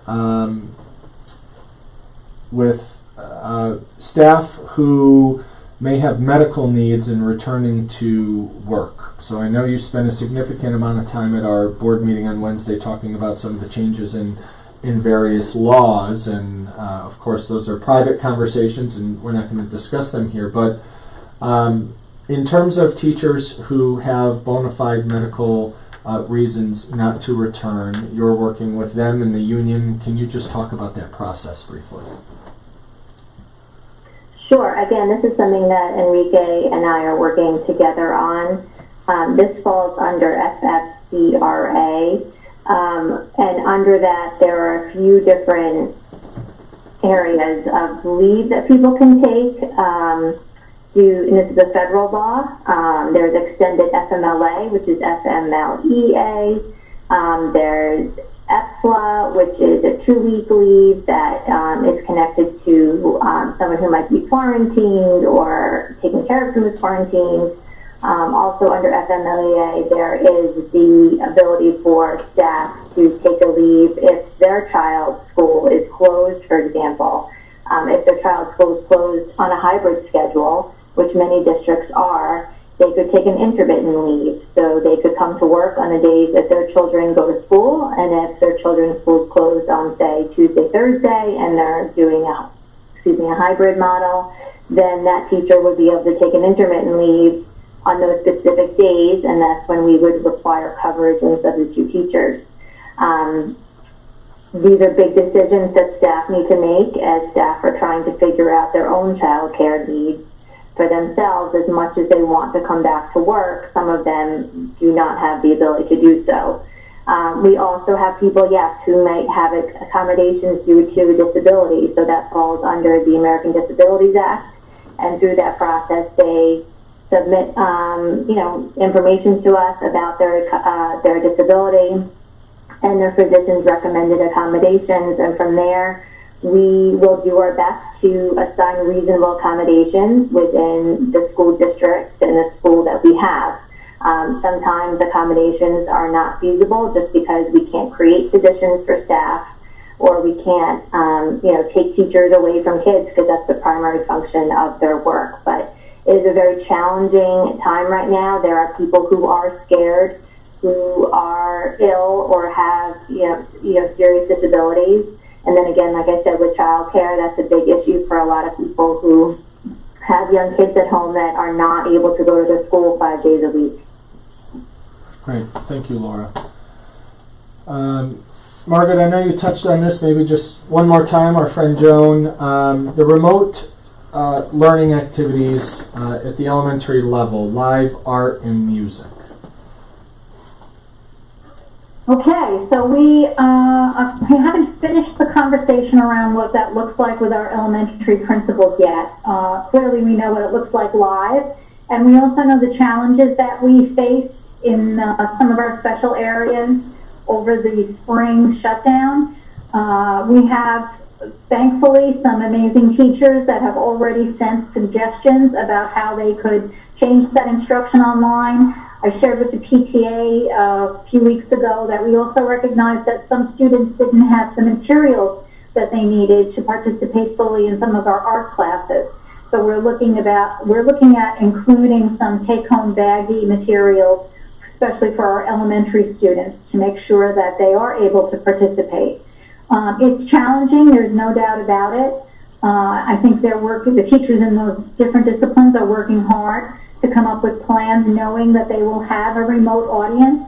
staff who may have medical needs in returning to work. So I know you spent a significant amount of time at our board meeting on Wednesday talking about some of the changes in various laws, and of course those are private conversations and we're not going to discuss them here, but in terms of teachers who have bona fide medical reasons not to return, you're working with them in the union. Can you just talk about that process briefly? Sure. Again, this is something that Enrique and I are working together on. This falls under FFCRA, and under that there are a few different areas of leave that people can take. And this is a federal law. There's extended FMLA, which is FMLEA. There's EPSLA, which is a 2-week leave that is connected to someone who might be quarantined or taking care of who is quarantined. Also under FMLEA, there is the ability for staff to take a leave if their child's school is closed, for example. If their child's school is closed on a hybrid schedule, which many districts are, they could take an intermittent leave. So they could come to work on the days that their children go to school, and if their children's school is closed on, say, Tuesday, Thursday, and they're doing a hybrid model, then that teacher would be able to take an intermittent leave on those specific days, and that's when we would require coverage and substitute teachers. These are big decisions that staff need to make as staff are trying to figure out their own child care needs for themselves. As much as they want to come back to work, some of them do not have the ability to do so. We also have people, yes, who might have accommodations due to disability, so that falls under the American Disabilities Act, and through that process they submit information to us about their disability and their physician's recommended accommodations, and from there we will do our best to assign reasonable accommodations within the school district and the school that we have. Sometimes accommodations are not feasible just because we can't create positions for staff, or we can't take teachers away from kids because that's the primary function of their work. But it is a very challenging time right now. There are people who are scared, who are ill or have serious disabilities. And then again, like I said, with child care, that's a big issue for a lot of people who have young kids at home that are not able to go to their school 5 days a week. Great. Thank you, Laura. Margaret, I know you touched on this, maybe just one more time, our friend Joan. The remote learning activities at the elementary level, live art and music. Okay, so we haven't finished the conversation around what that looks like with our elementary principals yet. Clearly we know what it looks like live, and we also know the challenges that we face in some of our special areas over the spring shutdown. We have, thankfully, some amazing teachers that have already sent suggestions about how they could change that instruction online. I shared with the PTA a few weeks ago that we also recognized that some students didn't have the materials that they needed to participate fully in some of our art classes. So we're looking at including some take-home baggie materials, especially for our elementary students, to make sure that they are able to participate. It's challenging, there's no doubt about it. I think the teachers in those different disciplines are working hard to come up with plans, knowing that they will have a remote audience,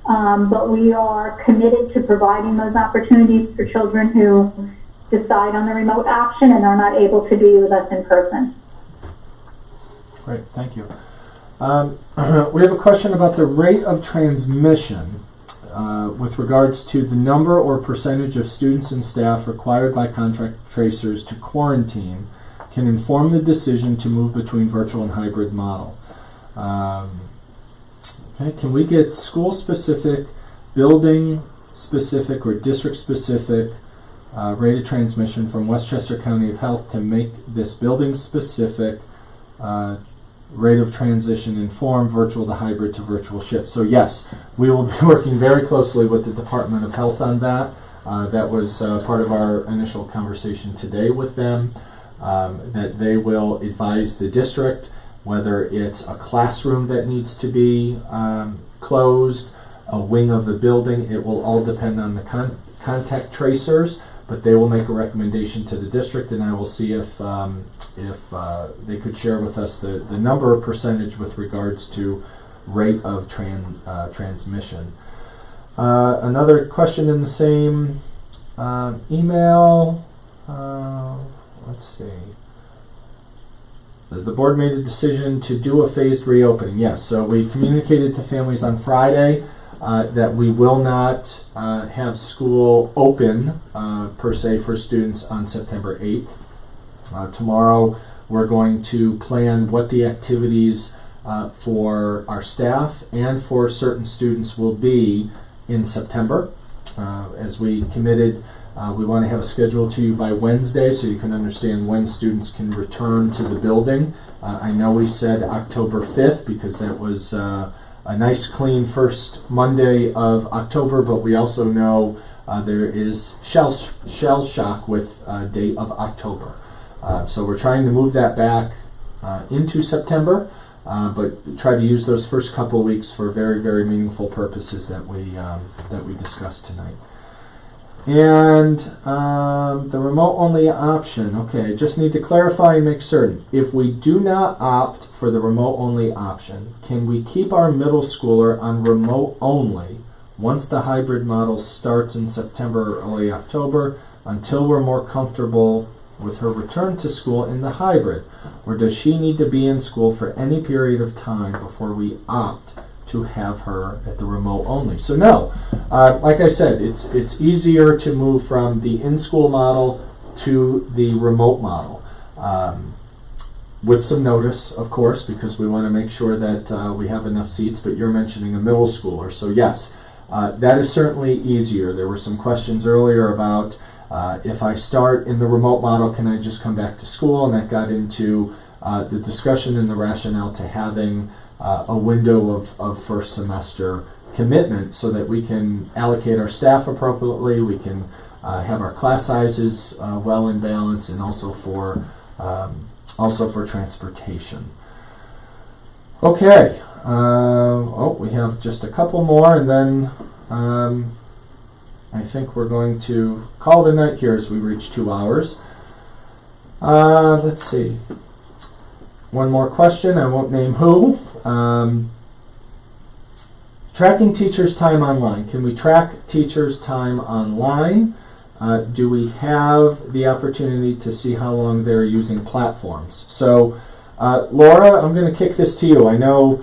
but we are committed to providing those opportunities for children who decide on the remote option and are not able to be with us in person. Great, thank you. We have a question about the rate of transmission with regards to the number or percentage of students and staff required by contact tracers to quarantine can inform the decision to move between virtual and hybrid model. Okay, can we get school-specific, building-specific, or district-specific rate of transmission from Westchester County of Health to make this building-specific rate of transition inform virtual to hybrid to virtual shift? So yes, we will be working very closely with the Department of Health on that. That was part of our initial conversation today with them. that they will advise the district whether it's a classroom that needs to be closed, a wing of the building. It will all depend on the contact tracers, but they will make a recommendation to the district, and I will see if they could share with us the number of percentage with regards to rate of transmission. Another question in the same email. Let's see. The board made a decision to do a phased reopening. Yes, so we communicated to families on Friday that we will not have school open per se for students on September 8th. Tomorrow we're going to plan what the activities for our staff and for certain students will be in September. As we committed, we want to have a schedule to you by Wednesday so you can understand when students can return to the building. I know we said October 5th because that was a nice clean first Monday of October, but we also know there is shell shock with date of October. So we're trying to move that back into September, but try to use those first couple of weeks for very, very meaningful purposes that we discussed tonight. And the remote only option. Okay, just need to clarify and make certain. If we do not opt for the remote only option, can we keep our middle schooler on remote only once the hybrid model starts in September or early October until we're more comfortable with her return to school in the hybrid? Or does she need to be in school for any period of time before we opt to have her at the remote only? So no, like I said, it's easier to move from the in-school model to the remote model. With some notice, of course, because we want to make sure that we have enough seats, but you're mentioning a middle schooler. So yes, that is certainly easier. There were some questions earlier about if I start in the remote model, can I just come back to school? And that got into the discussion and the rationale to having a window of first semester commitment so that we can allocate our staff appropriately, we can have our class sizes well in balance, and also for transportation. Okay, we have just a couple more, and then I think we're going to call it a night here as we reach 2 hours. Let's see. One more question, I won't name who. Tracking teachers' time online. Can we track teachers' time online? Do we have the opportunity to see how long they're using platforms? So, Laura, I'm going to kick this to you. I know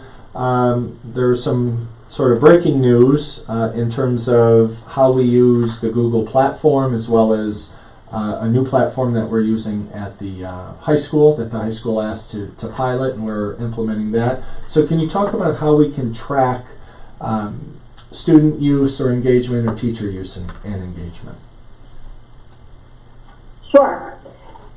there's some sort of breaking news in terms of how we use the Google platform, as well as a new platform that we're using at the high school, that the high school asked to pilot, and we're implementing that. So can you talk about how we can track student use or engagement, or teacher use and engagement? Sure.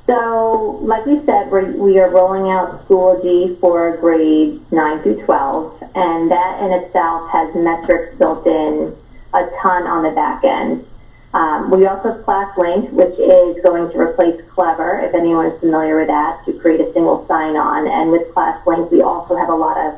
So, like we said, we are rolling out Schoology for grades 9 through 12, and that in itself has metrics built in a ton on the back end. We also have ClassLink, which is going to replace Clever, if anyone is familiar with that, to create a single sign-on. And with ClassLink, we also have a lot of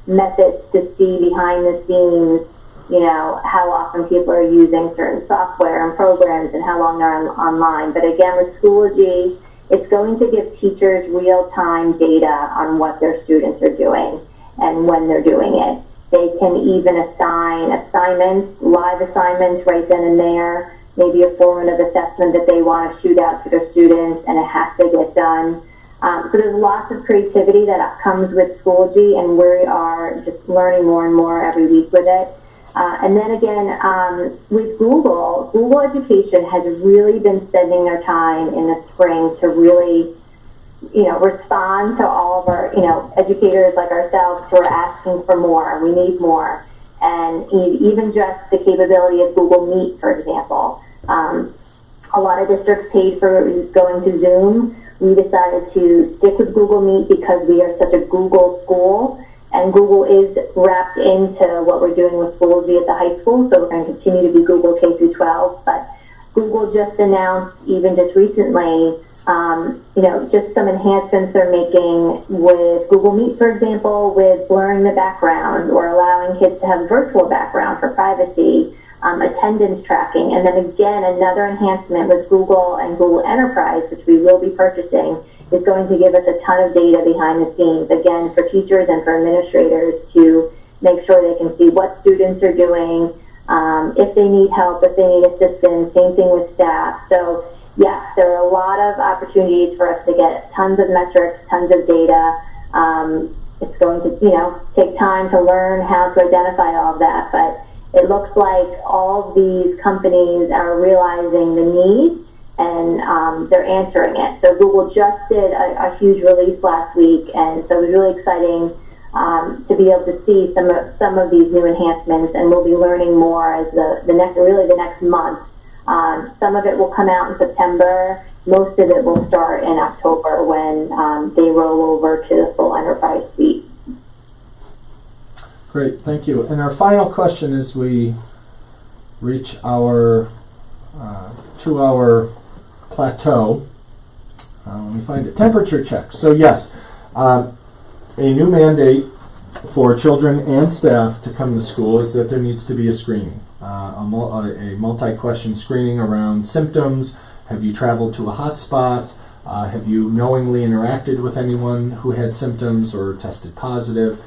methods to see behind the scenes, how often people are using certain software and programs and how long they're online. But again, with Schoology, it's going to give teachers real-time data on what their students are doing and when they're doing it. They can even assign assignments, live assignments right then and there, maybe a formative assessment that they want to shoot out to their students, and it has to get done. So there's lots of creativity that comes with Schoology, and we are just learning more and more every week with it. And then again, with Google Education has really been spending their time in the spring to really, respond to all of our, educators like ourselves who are asking for more. We need more. And even just the capability of Google Meet, for example. A lot of districts paid for going to Zoom. We decided to stick with Google Meet because we are such a Google school, and Google is wrapped into what we're doing with Schoology at the high school, so we're going to continue to be Google K through 12. But Google just announced, even just recently, just some enhancements they're making with Google Meet, for example, with blurring the background or allowing kids to have virtual background for privacy, attendance tracking, and then again, another enhancement with Google and Google Enterprise, which we will be purchasing, is going to give us a ton of data behind the scenes, again, for teachers and for administrators to make sure they can see what students are doing, if they need help, if they need assistance, same thing with staff. So yes, there are a lot of opportunities for us to get tons of metrics, tons of data. It's going to, take time to learn how to identify all of that, but it looks like all these companies are realizing the need and they're answering it. So Google just did a huge release last week, and so it was really exciting to be able to see some of these new enhancements, and we'll be learning more as the next month. Some of it will come out in September. Most of it will start in October when they roll over to the full enterprise suite. Great, thank you. And our final question as we reach our 2-hour plateau. Let me find it. Temperature check. So yes, a new mandate for children and staff to come to school is that there needs to be a screening, a multi-question screening around symptoms. Have you traveled to a hot spot? Have you knowingly interacted with anyone who had symptoms or tested positive?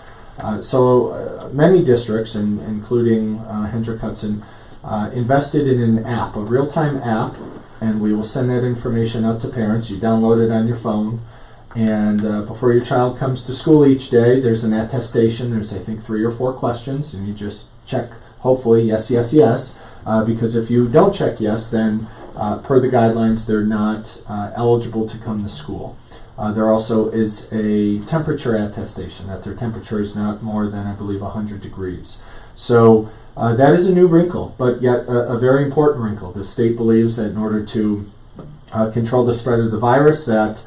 So many districts, including Hendrick, Hudson, invested in an app, a real-time app, and we will send that information out to parents. You download it on your phone, and before your child comes to school each day, there's an attestation. There's, I think, 3 or 4 questions, and you just check, hopefully, yes, yes, yes, because if you don't check yes, then per the guidelines, they're not eligible to come to school. There also is a temperature attestation, that their temperature is not more than, I believe, 100 degrees. So that is a new wrinkle, but yet a very important wrinkle. The state believes that in order to control the spread of the virus, that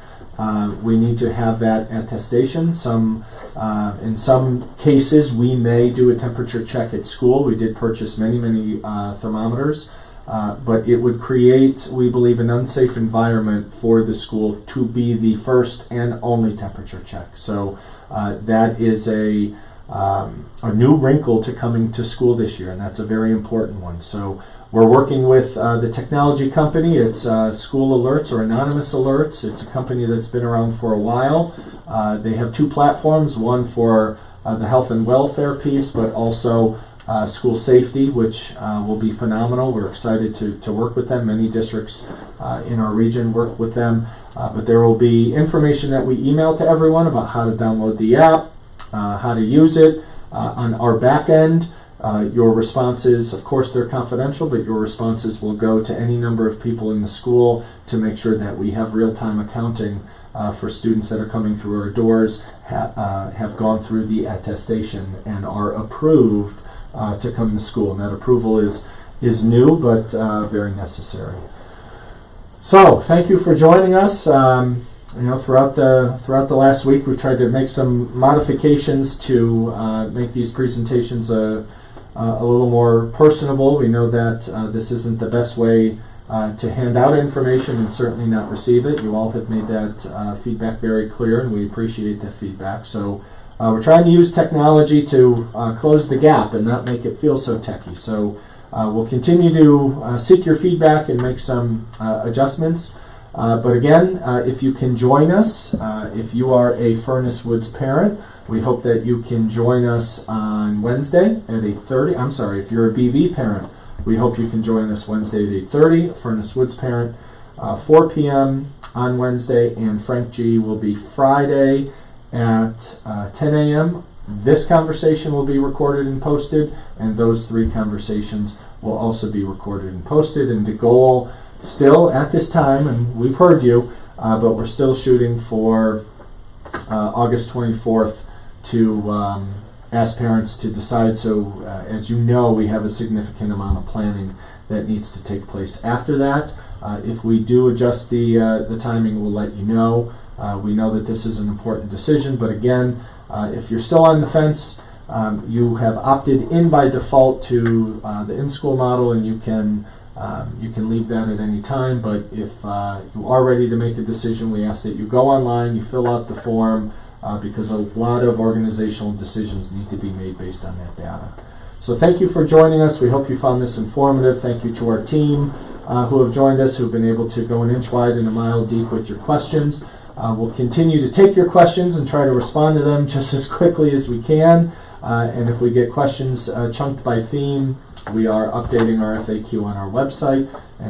we need to have that attestation. In some cases, we may do a temperature check at school. We did purchase many thermometers. But it would create, we believe, an unsafe environment for the school to be the first and only temperature check. So that is a new wrinkle to coming to school this year, and that's a very important one. So we're working with the technology company. It's School Alerts or Anonymous Alerts. It's a company that's been around for a while. They have 2 platforms, one for the health and welfare piece, but also school safety, which will be phenomenal. We're excited to work with them. Many districts in our region work with them. But there will be information that we email to everyone about how to download the app, how to use it. On our back end, your responses, of course, they're confidential, but your responses will go to any number of people in the school to make sure that we have real-time accounting for students that are coming through our doors, have gone through the attestation, and are approved to come to school. And that approval is new, but very necessary. So, thank you for joining us. Throughout the last week, we've tried to make some modifications to make these presentations a little more personable. We know that this isn't the best way to hand out information and certainly not receive it. You all have made that feedback very clear, and we appreciate that feedback. So we're trying to use technology to close the gap and not make it feel so techy. So we'll continue to seek your feedback and make some adjustments. But again, if you can join us, if you are a Furnace Woods parent, we hope that you can join us on Wednesday at 8:30. I'm sorry, if you're a BV parent, we hope you can join us Wednesday at 8:30. Furnace Woods parent, 4 p.m. on Wednesday, and Frank G will be Friday at 10 a.m. This conversation will be recorded and posted, and those 3 conversations will also be recorded and posted. And the goal still at this time, and we've heard you, but we're still shooting for August 24th to ask parents to decide. So as you know, we have a significant amount of planning that needs to take place after that. If we do adjust the timing, we'll let you know. We know that this is an important decision, but again, if you're still on the fence, you have opted in by default to the in-school model, and you can You can leave that at any time, but if you are ready to make a decision, we ask that you go online, you fill out the form, because a lot of organizational decisions need to be made based on that data. So thank you for joining us. We hope you found this informative. Thank you to our team who have joined us, who have been able to go an inch wide and a mile deep with your questions. We'll continue to take your questions and try to respond to them just as quickly as we can. And if we get questions chunked by theme, we are updating our FAQ on our website. And